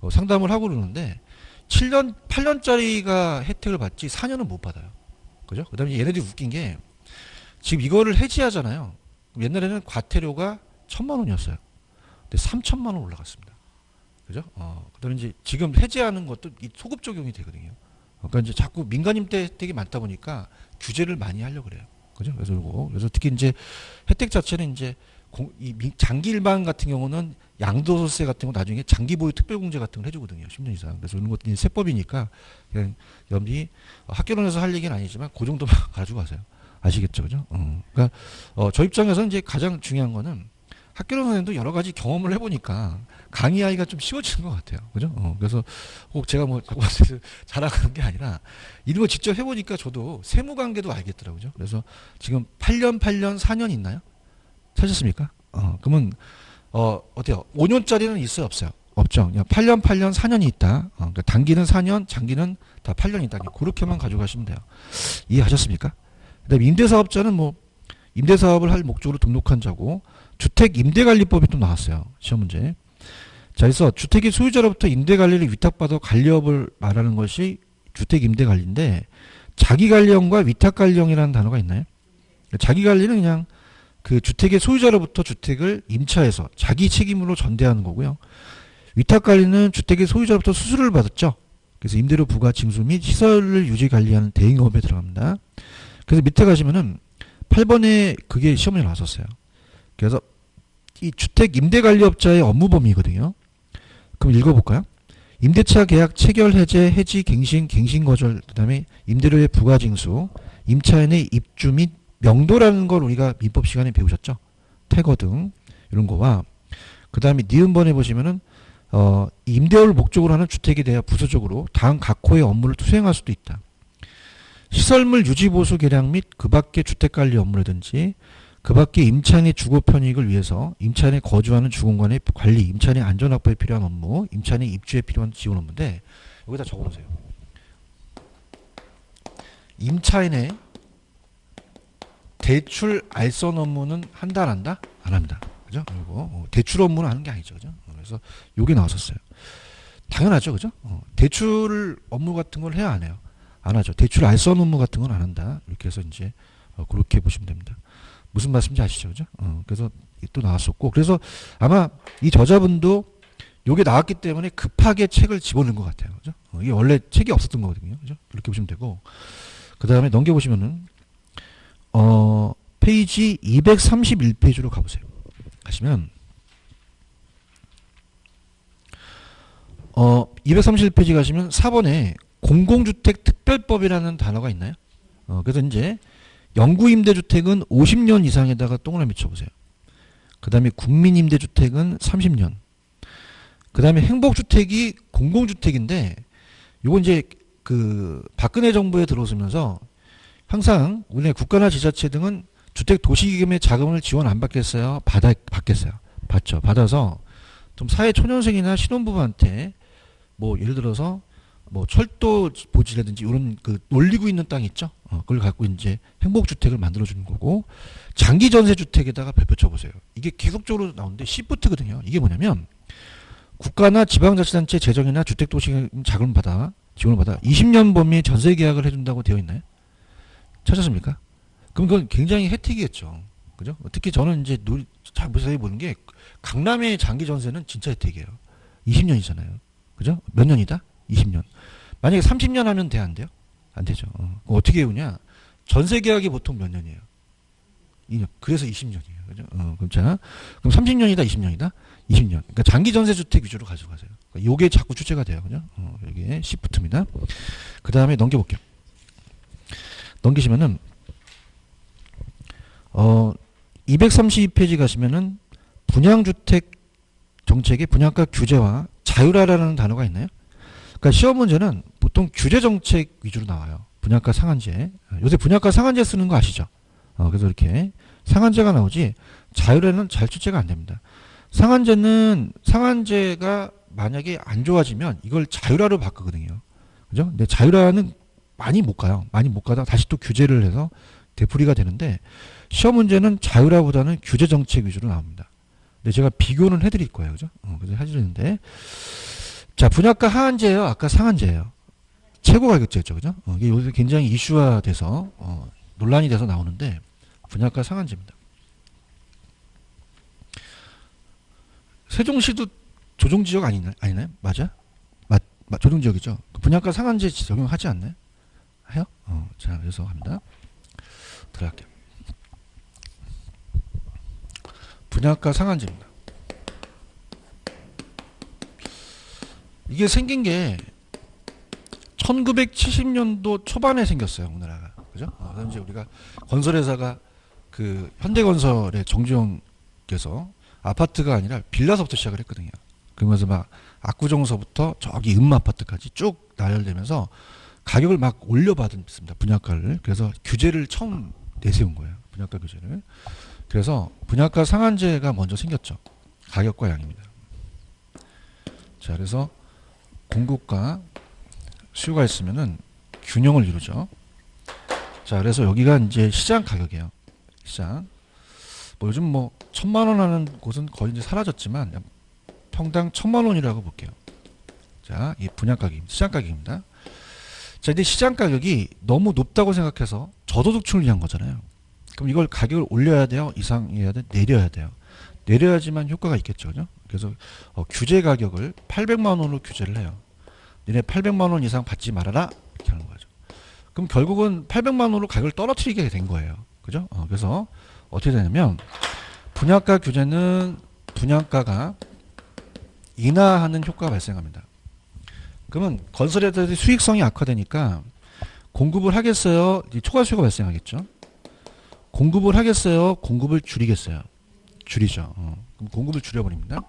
상담을 하고 그러는데 7년, 8년짜리가 혜택을 받지 4년은 못 받아요. 그죠? 그 다음에 얘네들이 웃긴 게 지금 이거를 해지하잖아요. 옛날에는 과태료가 1,000만 원이었어요. 근데 3,000만 원 올라갔습니다. 그죠? 그 다음에 이제 지금 해지하는 것도 이 소급 적용이 되거든요. 그러니까 이제 자꾸 민간임대 혜택이 많다 보니까 규제를 많이 하려고 그래요. 그죠? 그래서 특히 이제 혜택 자체는 이제 장기 일반 같은 경우는 양도소득세 같은 거 나중에 장기 보유 특별공제 같은 걸 해주거든요. 10년 이상. 그래서 이런 것도 세법이니까 그냥 여러분이 학교론에서 할 얘기는 아니지만 그 정도만 가지고 가세요. 아시겠죠? 그죠? 그러니까 저 입장에서 이제 가장 중요한 거는 학교론에도 여러 가지 경험을 해보니까 강의하기가 좀 쉬워지는 것 같아요. 그죠? 그래서 꼭 제가 뭐 자랑하는 게 아니라 이런 거 직접 해보니까 저도 세무관계도 알겠더라고요. 그래서 지금 8년, 4년 있나요? 찾았습니까? 그러면 어때요? 5년짜리는 있어요, 없어요? 없죠. 그냥 8년, 8년, 4년이 있다. 그러니까 단기는 4년, 장기는 다 8년이 있다. 그렇게만 가져가시면 돼요. 이해하셨습니까? 그다음에 임대사업자는 뭐 임대사업을 할 목적으로 등록한 자고 주택 임대관리법이 또 나왔어요. 시험 문제. 자, 그래서 주택의 소유자로부터 임대관리를 위탁받아 관리업을 말하는 것이 주택 임대관리인데 자기관리형과 위탁관리형이라는 단어가 있나요? 자기관리는 그냥 그 주택의 소유자로부터 주택을 임차해서 자기 책임으로 전대하는 거고요. 위탁관리는 주택의 소유자로부터 수수료를 받았죠. 그래서 임대료 부과 징수 및 시설을 유지 관리하는 대행업에 들어갑니다. 그래서 밑에 가시면은 8번에 그게 시험에 나왔었어요. 그래서 이 주택 임대관리업자의 업무 범위거든요. 그럼 읽어볼까요? 임대차 계약 체결 해제 해지 갱신 갱신 거절 그다음에 임대료의 부과 징수 임차인의 입주 및 명도라는 걸 우리가 민법 시간에 배우셨죠? 퇴거 등 이런 거와 그 다음에 니은번에 보시면은 임대업을 목적으로 하는 주택에 대해 부수적으로 다음 각 호의 업무를 수행할 수도 있다. 시설물 유지 보수 개량 및 그 밖의 주택관리 업무라든지 그 밖의 임차인의 주거 편익을 위해서 임차인이 거주하는 주공간의 관리, 임차인의 안전 확보에 필요한 업무, 임차인의 입주에 필요한 지원 업무인데 여기다 적어놓으세요. 임차인의 대출 알선 업무는 한다 안 한다? 안 합니다. 그죠? 그리고 대출 업무는 하는 게 아니죠. 그죠? 그래서 요게 나왔었어요. 당연하죠. 그죠? 대출 업무 같은 걸 해야 안 해요. 안 하죠. 대출 알선 업무 같은 건 안 한다. 이렇게 해서 이제 그렇게 보시면 됩니다. 무슨 말씀인지 아시죠? 그죠? 그래서 또 나왔었고 그래서 아마 이 저자분도 요게 나왔기 때문에 급하게 책을 집어넣은 것 같아요. 그죠? 이게 원래 책이 없었던 거거든요. 그죠? 그렇게 보시면 되고 그 다음에 넘겨보시면은 페이지 231페이지로 가보세요. 가시면 231페이지 가시면 4번에 공공주택 특별법이라는 단어가 있나요? 그래서 이제 영구임대주택은 50년 이상에다가 동그라미 쳐보세요. 그 다음에 국민임대주택은 30년. 그 다음에 행복주택이 공공주택인데 요거 이제 그 박근혜 정부에 들어서면서 항상 우리나라 국가나 지자체 등은 주택 도시기금의 자금을 지원 안 받겠어요? 받겠어요. 받죠. 받아서 좀 사회 초년생이나 신혼부부한테 뭐 예를 들어서 뭐 철도 보지라든지 이런 그 놀리고 있는 땅 있죠. 그걸 갖고 이제 행복주택을 만들어주는 거고 장기 전세 주택에다가 별표 쳐보세요. 이게 계속적으로 나오는데 시프트거든요. 이게 뭐냐면 국가나 지방자치단체 재정이나 주택도시기금 자금을 받아 지원을 받아 20년 범위의 전세 계약을 해준다고 되어 있나요? 찾았습니까? 그럼 그건 굉장히 혜택이겠죠. 그죠? 특히 저는 이제 잘 보는 게 강남의 장기 전세는 진짜 혜택이에요. 20년이잖아요. 그죠? 몇 년이다? 20년. 만약에 30년 하면 돼, 안 돼요? 안 되죠. 어떻게 해오냐? 전세 계약이 보통 몇 년이에요? 2년. 그래서 20년이에요. 그죠? 그럼 자, 그럼 30년이다, 20년이다? 20년. 그러니까 장기 전세 주택 위주로 가져가세요. 그러니까 요게 자꾸 출제가 돼요. 그죠? 이게 시프트입니다. 그 다음에 넘겨볼게요. 넘기시면은 232페이지 가시면은 분양주택 정책의 분양가 규제와 자율화라는 단어가 있나요? 그러니까 시험 문제는 보통 규제 정책 위주로 나와요. 분양가 상한제. 요새 분양가 상한제 쓰는 거 아시죠? 그래서 이렇게 상한제가 나오지 자율화는 잘 출제가 안 됩니다. 상한제가 만약에 안 좋아지면 이걸 자율화로 바꾸거든요. 그죠? 근데 자율화는 많이 못 가요. 많이 못 가다가 다시 또 규제를 해서 되풀이가 되는데 시험 문제는 자율화보다는 규제 정책 위주로 나옵니다. 근데 제가 비교는 해드릴 거예요. 그죠? 그래서 해드리는데 자, 분양가 하한제예요? 아까 상한제예요? 최고 가격제죠. 그죠? 이게 요새 굉장히 이슈화돼서 논란이 돼서 나오는데 분양가 상한제입니다. 세종시도 조정지역 아니나요? 맞아? 조정지역이죠. 분양가 상한제 적용하지 않나요? 해요? 자, 그래서 합니다. 들어갈게요. 분양가 상한제입니다. 이게 생긴 게 1970년도 초반에 생겼어요. 우리나라가. 그죠? 그래서 이제 우리가 건설회사가 그 현대건설의 정주영께서 아파트가 아니라 빌라서부터 시작을 했거든요. 그러면서 막 압구정서부터 저기 음아파트까지 쭉 나열되면서 가격을 막 올려받습니다. 분양가를. 그래서 규제를 처음 내세운 거예요. 분양가 규제를. 그래서 분양가 상한제가 먼저 생겼죠. 가격과 양입니다. 자, 그래서 공급과 수요가 있으면은 균형을 이루죠. 자, 그래서 여기가 이제 시장 가격이에요. 시장. 뭐 요즘 뭐 1,000만 원 하는 곳은 거의 이제 사라졌지만 평당 1,000만 원이라고 볼게요. 자, 이 분양 가격입니다. 시장 가격입니다. 자, 이제 시장 가격이 너무 높다고 생각해서 저소득층을 위한 거잖아요. 그럼 이걸 가격을 올려야 돼요? 이상해야 돼? 내려야 돼요? 내려야지만 효과가 있겠죠. 그죠? 그래서 규제 가격을 800만 원으로 규제를 해요. 너네 800만 원 이상 받지 말아라. 이렇게 하는 거죠. 그럼 결국은 800만 원으로 가격을 떨어뜨리게 된 거예요. 그죠? 그래서 어떻게 되냐면 분양가 규제는 분양가가 인하하는 효과가 발생합니다. 그러면 건설회사들의 수익성이 악화되니까 공급을 하겠어요? 초과 수요가 발생하겠죠. 공급을 하겠어요? 공급을 줄이겠어요? 줄이죠. 그럼 공급을 줄여버립니다.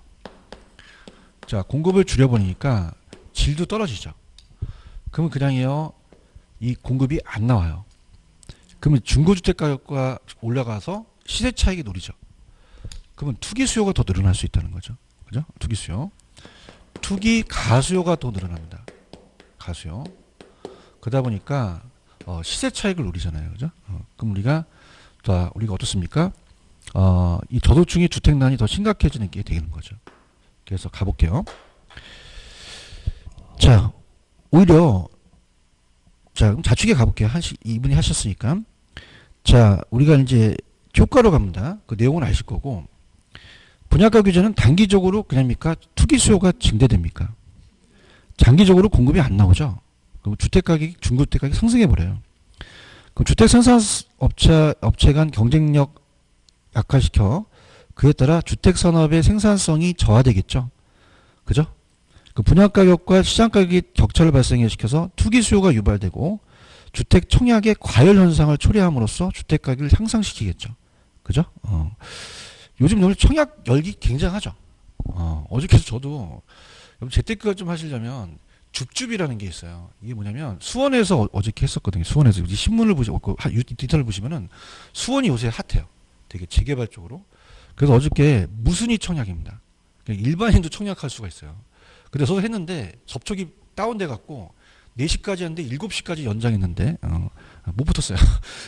자, 공급을 줄여버리니까 질도 떨어지죠. 그러면 그냥요, 이 공급이 안 나와요. 그러면 중고주택 가격과 올라가서 시세 차익이 노리죠. 그러면 투기 수요가 더 늘어날 수 있다는 거죠. 그죠? 투기 수요. 투기 가수요가 더 늘어납니다. 가수요. 그러다 보니까 시세 차익을 노리잖아요. 그죠? 그럼 우리가 어떻습니까? 이 저소득층의 주택난이 더 심각해지는 게 되는 거죠. 그래서 가볼게요. 자, 오히려 자, 그럼 자축에 가볼게요. 이분이 하셨으니까. 자, 우리가 이제 효과로 갑니다. 그 내용은 아실 거고. 분양가 규제는 단기적으로 그냥입니까? 투기 수요가 증대됩니까? 장기적으로 공급이 안 나오죠. 그럼 주택 가격이 중고주택 가격이 상승해 버려요. 그럼 주택 생산 업체 간 경쟁력 약화시켜 그에 따라 주택 산업의 생산성이 저하되겠죠. 그죠? 그 분양 가격과 시장 가격이 격차를 발생시켜서 투기 수요가 유발되고 주택 청약의 과열 현상을 초래함으로써 주택 가격을 향상시키겠죠. 그죠? 요즘 오늘 청약 열기 굉장하죠. 어저께도 저도 재테크를 좀 하시려면 줍줍이라는 게 있어요. 이게 뭐냐면 수원에서 어저께 했었거든요. 수원에서 신문을 보시고 인터넷 보시면은 수원이 요새 핫해요. 되게 재개발 쪽으로. 그래서 어저께 무순위 청약입니다. 일반인도 청약할 수가 있어요. 근데 저도 했는데 접촉이 다운돼 갖고 4시까지 했는데 7시까지 연장했는데 못 붙었어요.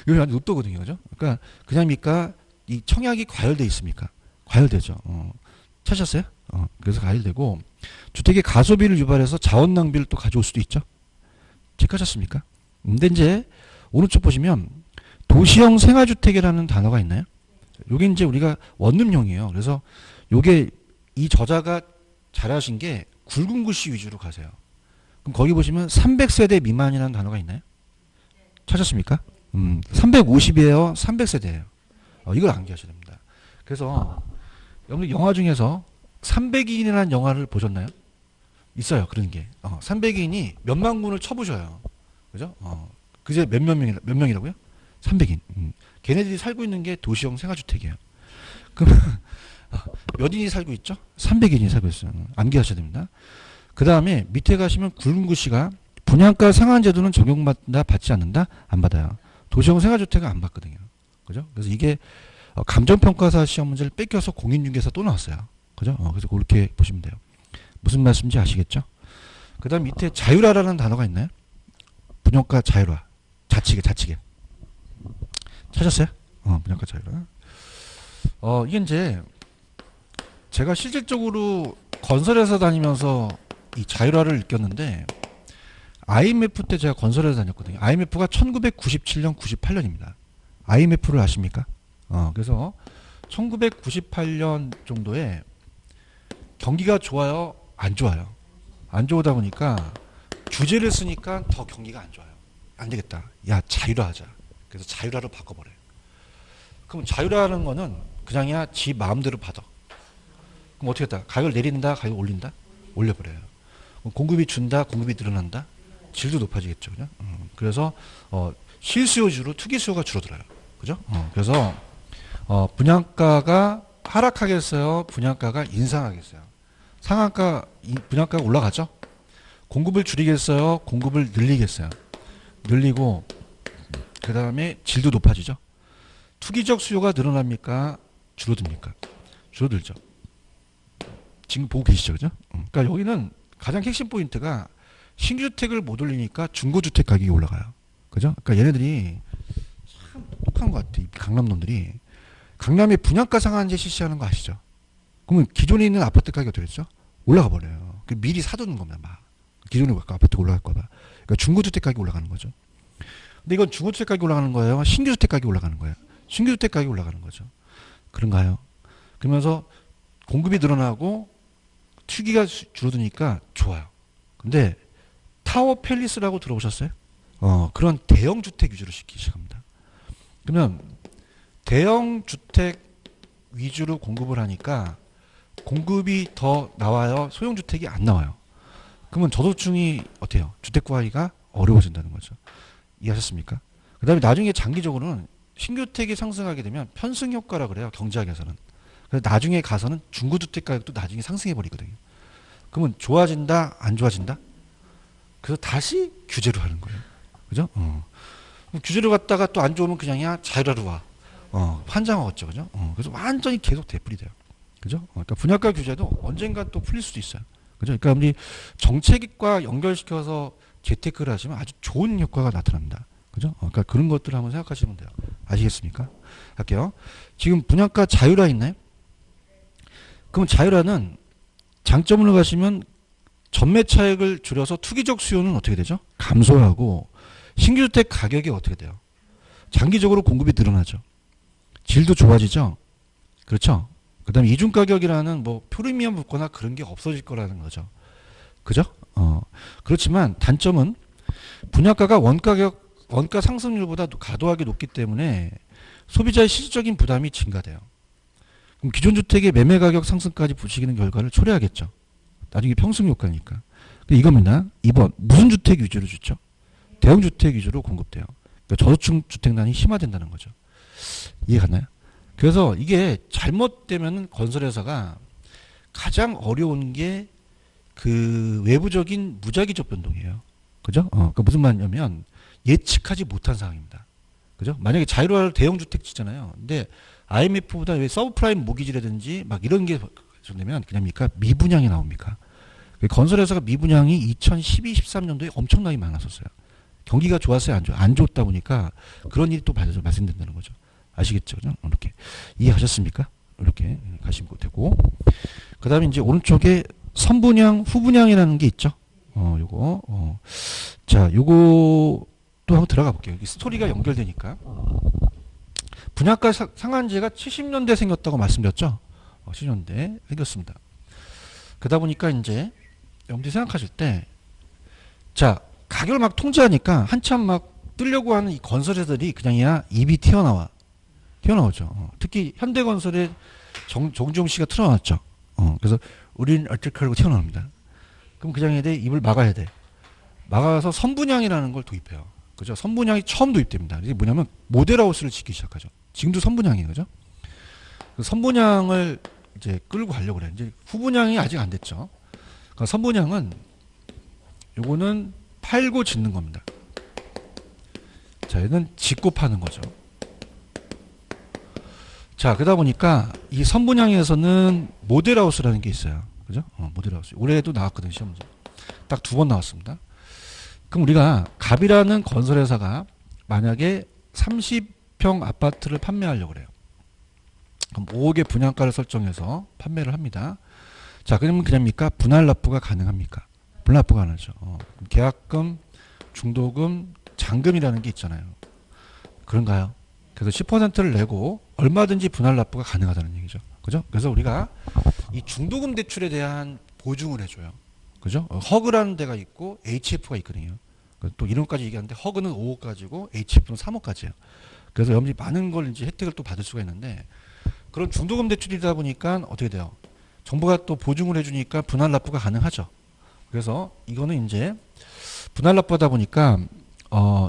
이거 완전 높더거든요. 그죠? 그러니까 그냥입니까? 이 청약이 과열돼 있습니까? 과열되죠. 찾으셨어요? 그래서 과열되고 주택의 가소비를 유발해서 자원 낭비를 또 가져올 수도 있죠. 체크하셨습니까? 근데 이제 오른쪽 보시면 도시형 생활주택이라는 단어가 있나요? 요게 이제 우리가 원룸형이에요. 그래서 요게 이 저자가 잘하신 게 굵은 글씨 위주로 가세요. 그럼 거기 보시면 300세대 미만이라는 단어가 있나요? 찾았습니까? 350이에요. 300세대예요. 이걸 암기하셔야 됩니다. 그래서 여러분 영화 중에서 300인이라는 영화를 보셨나요? 있어요. 그런 게. 300인이 몇만 군을 쳐부셔요. 그죠? 그제 몇 명이라고요? 300인. 걔네들이 살고 있는 게 도시형 생활주택이에요. 그럼 몇 인이 살고 있죠? 300인이 살고 있어요. 암기하셔야 됩니다. 그 다음에 밑에 가시면 굵은 글씨가 분양가 상한제도는 적용받다 받지 않는다? 안 받아요. 도시형 생활주택은 안 받거든요. 그죠? 그래서 이게 감정평가사 시험 문제를 뺏겨서 공인중개사 또 나왔어요. 그죠? 그래서 그렇게 보시면 돼요. 무슨 말씀인지 아시겠죠? 그 다음 밑에 자율화라는 단어가 있나요? 분양가 자율화. 자치계. 찾았어요? 분양가 자율화. 이게 이제 제가 실질적으로 건설회사 다니면서 이 자율화를 느꼈는데 IMF 때 제가 건설회사 다녔거든요. IMF가 1997년, 98년입니다. IMF를 아십니까? 그래서 1998년 정도에 경기가 좋아요? 안 좋아요? 안 좋다 보니까 규제를 쓰니까 더 경기가 안 좋아요. 안 되겠다. 야, 자율화하자. 그래서 자율화로 바꿔버려요. 그럼 자율화하는 거는 그냥이야 지 마음대로 받아. 그럼 어떻게 했다? 가격을 내린다? 가격을 올린다? 올려버려요. 공급이 준다? 공급이 늘어난다? 질도 높아지겠죠. 그죠? 그래서 실수요주로 투기 수요가 줄어들어요. 그죠? 그래서 분양가가 하락하겠어요? 분양가가 인상하겠어요? 상한가, 분양가가 올라가죠? 공급을 줄이겠어요? 공급을 늘리겠어요? 늘리고 그 다음에 질도 높아지죠? 투기적 수요가 늘어납니까? 줄어듭니까? 줄어들죠. 지금 보고 계시죠, 그죠? 그러니까 여기는 가장 핵심 포인트가 신규 주택을 못 올리니까 중고 주택 가격이 올라가요, 그죠? 그러니까 얘네들이 참 똑똑한 것 같아. 이 강남놈들이 강남에 분양가 상한제 실시하는 거 아시죠? 그러면 기존에 있는 아파트 가격이 어떻게 됐죠? 올라가 버려요. 미리 사두는 겁니다, 막. 기존에 아파트가 올라갈까 봐. 그러니까 중고 주택 가격이 올라가는 거죠. 근데 이건 중고 주택 가격이 올라가는 거예요? 신규 주택 가격이 올라가는 거예요? 신규 주택 가격이 올라가는 거죠. 그런가요? 그러면서 공급이 늘어나고 투기가 줄어드니까 좋아요. 근데 타워 팰리스라고 들어보셨어요? 그런 대형 주택 위주로 시작합니다. 그러면 대형 주택 위주로 공급을 하니까 공급이 더 나와요? 소형 주택이 안 나와요? 그러면 저소득층이 어때요? 주택 구하기가 어려워진다는 거죠. 이해하셨습니까? 그 다음에 나중에 장기적으로는 신규주택이 상승하게 되면 편승 효과라 그래요. 경제학에서는. 그래서 나중에 가서는 중고주택 가격도 나중에 상승해 버리거든요. 그러면 좋아진다, 안 좋아진다? 그래서 다시 규제로 하는 거예요. 그죠? 규제로 갔다가 또 안 좋으면 그냥이야 자율화로 와. 환장하겠죠. 그죠? 그래서 완전히 계속 되풀이 돼요. 그죠? 그러니까 분양가 규제도 언젠가 또 풀릴 수도 있어요. 그죠? 그러니까 우리 정책과 연결시켜서 재테크를 하시면 아주 좋은 효과가 나타납니다. 그죠? 그러니까 그런 것들을 한번 생각하시면 돼요. 아시겠습니까? 할게요. 지금 분양가 자율화 있나요? 그럼 자율화는 장점으로 가시면 전매 차익을 줄여서 투기적 수요는 어떻게 되죠? 감소하고 신규주택 가격이 어떻게 돼요? 장기적으로 공급이 늘어나죠. 질도 좋아지죠. 그렇죠? 그 다음에 이중 가격이라는 뭐 프리미엄 붙거나 그런 게 없어질 거라는 거죠. 그죠? 그렇지만 단점은 분양가가 원가 상승률보다 과도하게 높기 때문에 소비자의 실질적인 부담이 증가돼요. 그럼 기존 주택의 매매 가격 상승까지 부추기는 결과를 초래하겠죠. 나중에 평승 효과니까. 이겁니다. 2번 무슨 주택 위주로 주죠? 대형 주택 위주로 공급돼요. 그러니까 저소득 주택난이 심화된다는 거죠. 이해 갔나요? 그래서 이게 잘못되면 건설회사가 가장 어려운 게 그 외부적인 무작위적 변동이에요. 그죠? 그러니까 무슨 말이냐면 예측하지 못한 상황입니다. 그죠? 만약에 자율화를 대형 주택 짓잖아요. 근데 IMF보다 왜 서브프라임 모기지라든지 막 이런 게 되면 그냥입니까? 미분양이 나옵니까? 건설회사가 미분양이 2012, 13년도에 엄청나게 많았었어요. 경기가 좋았어요, 안 좋다 보니까 그런 일이 또 발생된다는 거죠. 아시겠죠? 그죠? 이렇게 이해하셨습니까? 이렇게 가시면 되고, 그 다음에 이제 오른쪽에 선분양, 후분양이라는 게 있죠. 자, 요거 또 한번 들어가 볼게요. 여기 스토리가 연결되니까. 분양가 상한제가 70년대 생겼다고 말씀드렸죠. 70년대 생겼습니다. 그러다 보니까 이제 여러분들이 생각하실 때, 자, 가격을 막 통제하니까 한참 막 뜨려고 하는 이 건설회사들이 그냥이야 입이 튀어나오죠. 특히 현대건설의 정주영 씨가 틀어놨죠. 그래서 우린 어떻게 하려고 튀어나옵니다. 그럼 그냥 입을 막아야 돼. 막아서 선분양이라는 걸 도입해요. 그죠? 선분양이 처음 도입됩니다. 이게 뭐냐면 모델하우스를 짓기 시작하죠. 지금도 선분양이에요. 그죠? 그 선분양을 이제 끌고 가려고 그래요. 이제 후분양이 아직 안 됐죠. 그러니까 선분양은 요거는 팔고 짓는 겁니다. 자, 얘는 짓고 파는 거죠. 자, 그러다 보니까 이 선분양에서는 모델하우스라는 게 있어요. 그죠? 모델하우스. 올해도 나왔거든요, 시험 문제. 딱 2번 나왔습니다. 그럼 우리가 갑이라는 건설회사가 만약에 30평 아파트를 판매하려고 그래요. 그럼 5억의 분양가를 설정해서 판매를 합니다. 자, 그러면 그냥입니까? 분할 납부가 가능합니까? 분할 납부가 가능하죠. 계약금, 중도금, 잔금이라는 게 있잖아요. 그런가요? 그래서 10%를 내고 얼마든지 분할 납부가 가능하다는 얘기죠. 그죠? 그래서 우리가 이 중도금 대출에 대한 보증을 해줘요. 그죠? 허그라는 데가 있고 HF가 있거든요. 또 이름까지 얘기하는데 허그는 5억까지고 HF는 3억까지예요. 그래서 여러분들이 많은 걸 이제 혜택을 또 받을 수가 있는데 그런 중도금 대출이다 보니까 어떻게 돼요? 정부가 또 보증을 해주니까 분할 납부가 가능하죠. 그래서 이거는 이제 분할 납부하다 보니까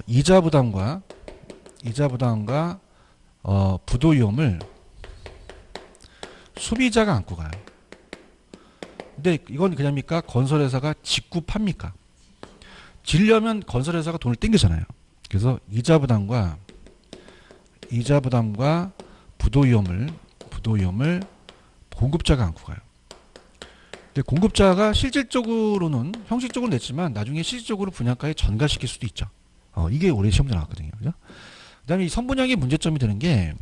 이자 부담과 부도 위험을 소비자가 안고 가요. 근데 이건 그냥입니까? 건설회사가 짓고 팝니까? 지려면 건설회사가 돈을 땡기잖아요. 그래서 이자 부담과 부도 위험을 공급자가 안고 가요. 근데 공급자가 실질적으로는 형식적으로 냈지만 나중에 실질적으로 분양가에 전가시킬 수도 있죠. 이게 올해 시험에 나왔거든요. 그죠? 그다음에 이 선분양의 문제점이 되는 게,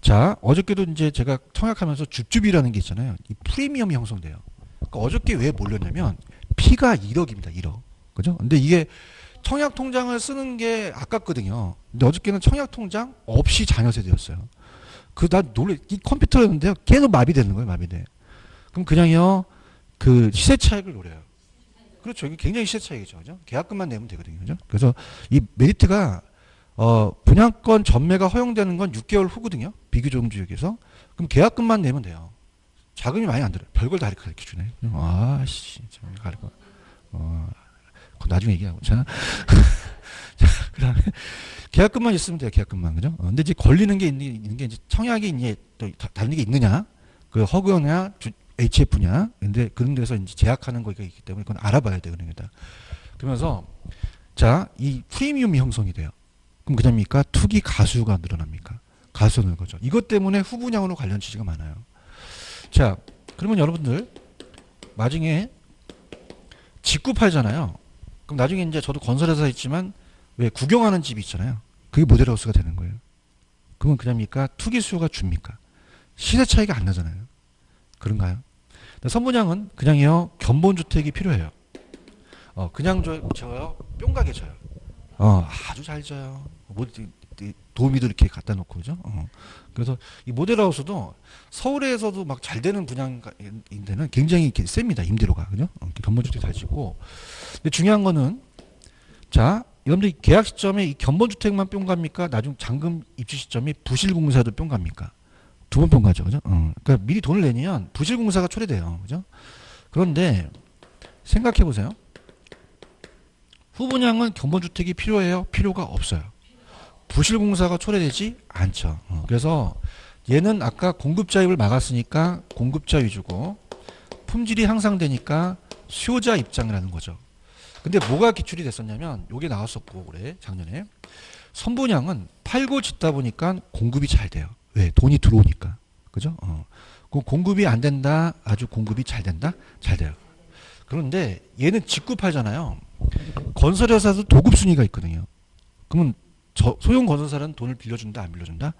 자, 어저께도 이제 제가 청약하면서 줍줍이라는 게 있잖아요. 이 프리미엄이 형성돼요. 그러니까 어저께 왜 몰렸냐면 피가 1억입니다. 1억. 그죠? 근데 이게 청약 통장을 쓰는 게 아깝거든요. 근데 어저께는 청약 통장 없이 잔여 세대였어요. 나 놀래, 이 컴퓨터였는데요. 계속 마비되는 거예요. 마비돼. 그럼 그냥요, 그 시세 차익을 노려요. 그렇죠. 이게 굉장히 시세 차익이죠. 그죠? 계약금만 내면 되거든요. 그죠? 그래서 이 메리트가, 분양권 전매가 허용되는 건 6개월 후거든요. 비규정 지역에서. 그럼 계약금만 내면 돼요. 자금이 많이 안 들어요. 별걸 다 가르쳐 주네. 아씨, 참 가르쳐. 그거 나중에 얘기하고. 자, 자, 그다음에 계약금만 있으면 돼요. 계약금만. 그죠? 근데 이제 걸리는 게 있는 게 이제 청약이 이제 또 다른 게 있느냐, 그 허그냐, HF냐. 근데 그런 데서 이제 제약하는 거가 있기 때문에 그건 알아봐야 돼요. 그러니까. 그러면서 자, 이 프리미엄이 형성이 돼요. 그럼 그다음입니까? 투기 가수가 늘어납니까? 가수가 는 거죠. 이것 때문에 후분양으로 관련 취지가 많아요. 자, 그러면 여러분들 나중에 직구 팔잖아요. 그럼 나중에 이제 저도 건설회사 있지만 왜 구경하는 집이 있잖아요. 그게 모델하우스가 되는 거예요. 그러면 그냥입니까? 투기 수요가 줍니까? 시세 차이가 안 나잖아요. 그런가요? 선분양은 그냥요, 견본주택이 필요해요. 그냥 저요, 뿅가게 져요. 아주 잘 져요. 도우미도 이렇게 갖다 놓고, 그죠? 그래서 이 모델하우스도 서울에서도 막 잘 되는 분양인데는 굉장히 이렇게 셉니다. 임대료가, 그죠? 견본주택 잘 짓고. 근데 중요한 거는, 자, 여러분들 계약 시점에 이 견본주택만 뿅 갑니까? 나중 잔금 입주 시점에 부실공사도 뿅 갑니까? 두 번 뿅 가죠, 그죠? 그러니까 미리 돈을 내면 부실공사가 초래돼요, 그죠? 그런데 생각해 보세요. 후분양은 견본주택이 필요해요? 필요가 없어요. 부실공사가 초래되지 않죠. 그래서 얘는 아까 공급자입을 막았으니까 공급자 위주고, 품질이 향상되니까 수요자 입장이라는 거죠. 근데 뭐가 기출이 됐었냐면, 요게 나왔었고 올해 작년에 선분양은 팔고 짓다 보니까 공급이 잘 돼요. 왜? 돈이 들어오니까. 그죠? 그 공급이 안 된다, 아주 공급이 잘 된다, 잘 돼요. 그런데 얘는 직구 팔잖아요. 건설회사도 도급 순위가 있거든요. 그러면 소형 건설사는 돈을 빌려준다, 안 빌려준다?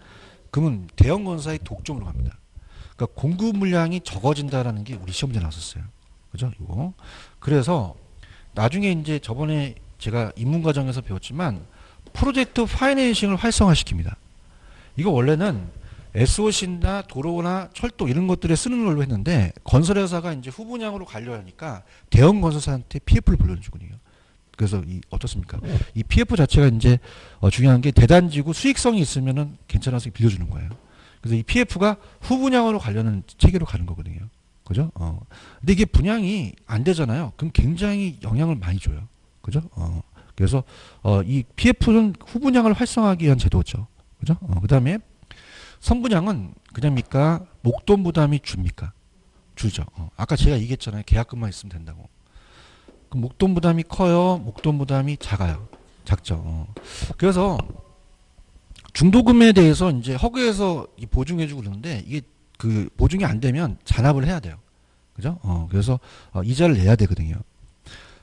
그러면 대형 건설사의 독점으로 갑니다. 그러니까 공급 물량이 적어진다라는 게 우리 시험에 나왔었어요. 그죠? 이거. 그래서 나중에 이제 저번에 제가 입문 과정에서 배웠지만 프로젝트 파이낸싱을 활성화시킵니다. 이거 원래는 SOC나 도로나 철도 이런 것들에 쓰는 걸로 했는데, 건설회사가 이제 후분양으로 가려하니까 대형 건설사한테 PF를 불러주거든요. 그래서 어떻습니까? 이 PF 자체가 이제 중요한 게 대단지고 수익성이 있으면은 괜찮아서 빌려주는 거예요. 그래서 이 PF가 후분양으로 가려는 체계로 가는 거거든요. 그죠? 근데 이게 분양이 안 되잖아요. 그럼 굉장히 영향을 많이 줘요. 그죠? 그래서 이 PF는 후분양을 활성화하기 위한 제도죠. 그죠? 그 다음에 선분양은 그냥입니까? 목돈 부담이 줍니까? 주죠. 아까 제가 얘기했잖아요. 계약금만 있으면 된다고. 그럼 목돈 부담이 커요? 목돈 부담이 작아요? 작죠. 그래서 중도금에 대해서 이제 허그에서 보증해주고 그러는데, 이게 그 보증이 안 되면 잔압을 해야 돼요. 그죠? 그래서 이자를 내야 되거든요.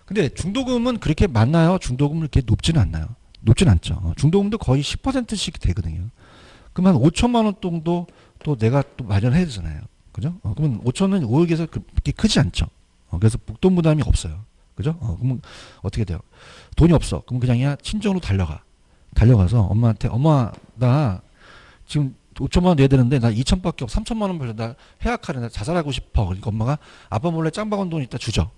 근데 중도금은 그렇게 많나요? 중도금은 그렇게 높지는 않나요? 높진 않죠. 중도금도 거의 10%씩 되거든요. 그럼 한 5천만 원 정도 또 내가 또 마련해야 되잖아요. 그죠? 그러면 5천은 5억에서 그렇게 크지 않죠. 그래서 목돈 부담이 없어요. 그죠? 그러면 어떻게 돼요? 돈이 없어. 그럼 그냥 친정으로 달려가서 엄마한테, 엄마, 나 지금 5천만 원 내야 되는데 나 2천밖에 없어. 3천만 원 벌려. 나 해약하래. 나 자살하고 싶어. 그러니까 엄마가 아빠 몰래 짱 박은 돈 있다 주죠.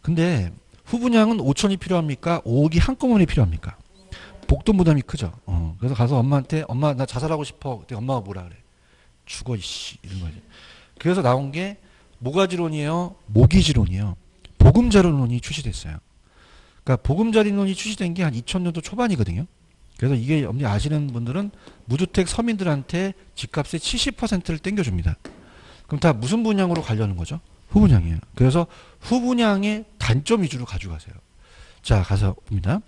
근데 후분양은 5천이 필요합니까? 5억이 한꺼번에 필요합니까? 목돈 부담이 크죠. 그래서 가서 엄마한테, 엄마 나 자살하고 싶어. 그때 엄마가 뭐라 그래? 죽어 이씨 이런 거지. 그래서 나온 게 모가지론이에요, 모기지론이에요. 보금자리론이 출시됐어요. 그러니까 보금자리론이 출시된 게 한 2000년도 초반이거든요. 그래서 이게 여러분이 아시는 분들은 무주택 서민들한테 집값의 70%를 땡겨줍니다. 그럼 다 무슨 분양으로 가려는 거죠? 후분양이에요. 그래서 후분양의 단점 위주로 가져가세요. 자, 가서 봅니다.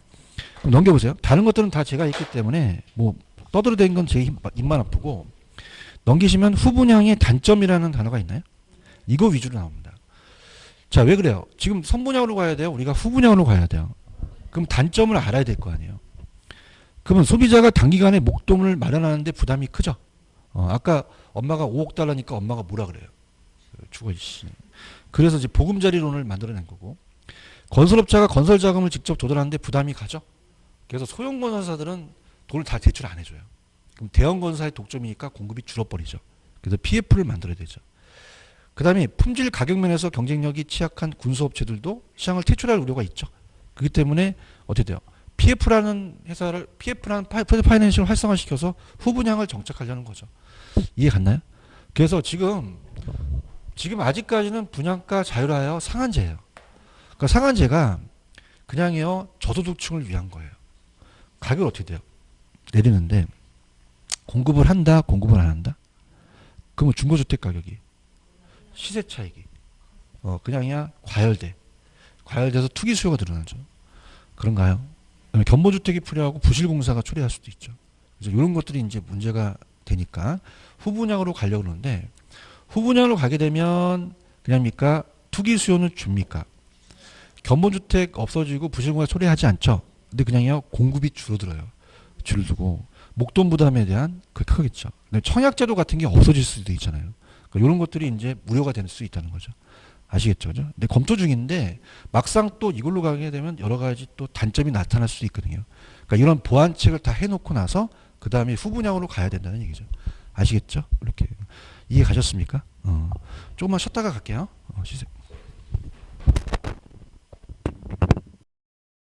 그럼 넘겨보세요. 다른 것들은 다 제가 있기 때문에 뭐 떠들어댄 건 제 입만 아프고, 넘기시면 후분양의 단점이라는 단어가 있나요? 이거 위주로 나옵니다. 자, 왜 그래요? 지금 선분양으로 가야 돼요? 우리가 후분양으로 가야 돼요? 그럼 단점을 알아야 될 거 아니에요? 그러면 소비자가 단기간에 목돈을 마련하는데 부담이 크죠? 아까 엄마가 5억 달러니까 엄마가 뭐라 그래요? 죽어, 이씨. 그래서 이제 보금자리론을 만들어낸 거고, 건설업자가 건설 자금을 직접 조달하는데 부담이 가죠? 그래서 소형 건설사들은 돈을 다 대출 안 해줘요. 그럼 대형 건설사의 독점이니까 공급이 줄어버리죠. 그래서 PF를 만들어야 되죠. 그 다음에 품질 가격 면에서 경쟁력이 취약한 군수업체들도 시장을 퇴출할 우려가 있죠. 그렇기 때문에 어떻게 돼요? PF라는 파이낸셜을 활성화시켜서 후분양을 정착하려는 거죠. 이해 갔나요? 그래서 지금 아직까지는 분양가 자율화요 상한제예요. 그러니까 상한제가 그냥요 저소득층을 위한 거예요. 가격이 어떻게 돼요? 내리는데 공급을 한다, 공급을 안 한다? 그러면 중고주택 가격이 시세 차익이 그냥이야 과열돼서 투기 수요가 늘어나죠. 그런가요? 견보주택이 필요하고 부실공사가 초래할 수도 있죠. 그래서 이런 것들이 이제 문제가 되니까 후분양으로 가려고 그러는데, 후분양으로 가게 되면 그냥입니까? 투기 수요는 줍니까? 견보주택 없어지고 부실공사 초래하지 않죠. 근데 그냥요 공급이 줄어들어요. 줄어들고 목돈 부담에 대한 그게 크겠죠. 근데 청약제도 같은 게 없어질 수도 있잖아요. 그러니까 이런 것들이 이제 무료가 될 수 있다는 거죠. 아시겠죠? 그죠? 근데 검토 중인데 막상 또 이걸로 가게 되면 여러 가지 또 단점이 나타날 수도 있거든요. 그러니까 이런 보완책을 다 해놓고 나서 그 다음에 후분양으로 가야 된다는 얘기죠. 아시겠죠? 이렇게 이해 가셨습니까? 조금만 쉬었다가 갈게요. 쉬세요.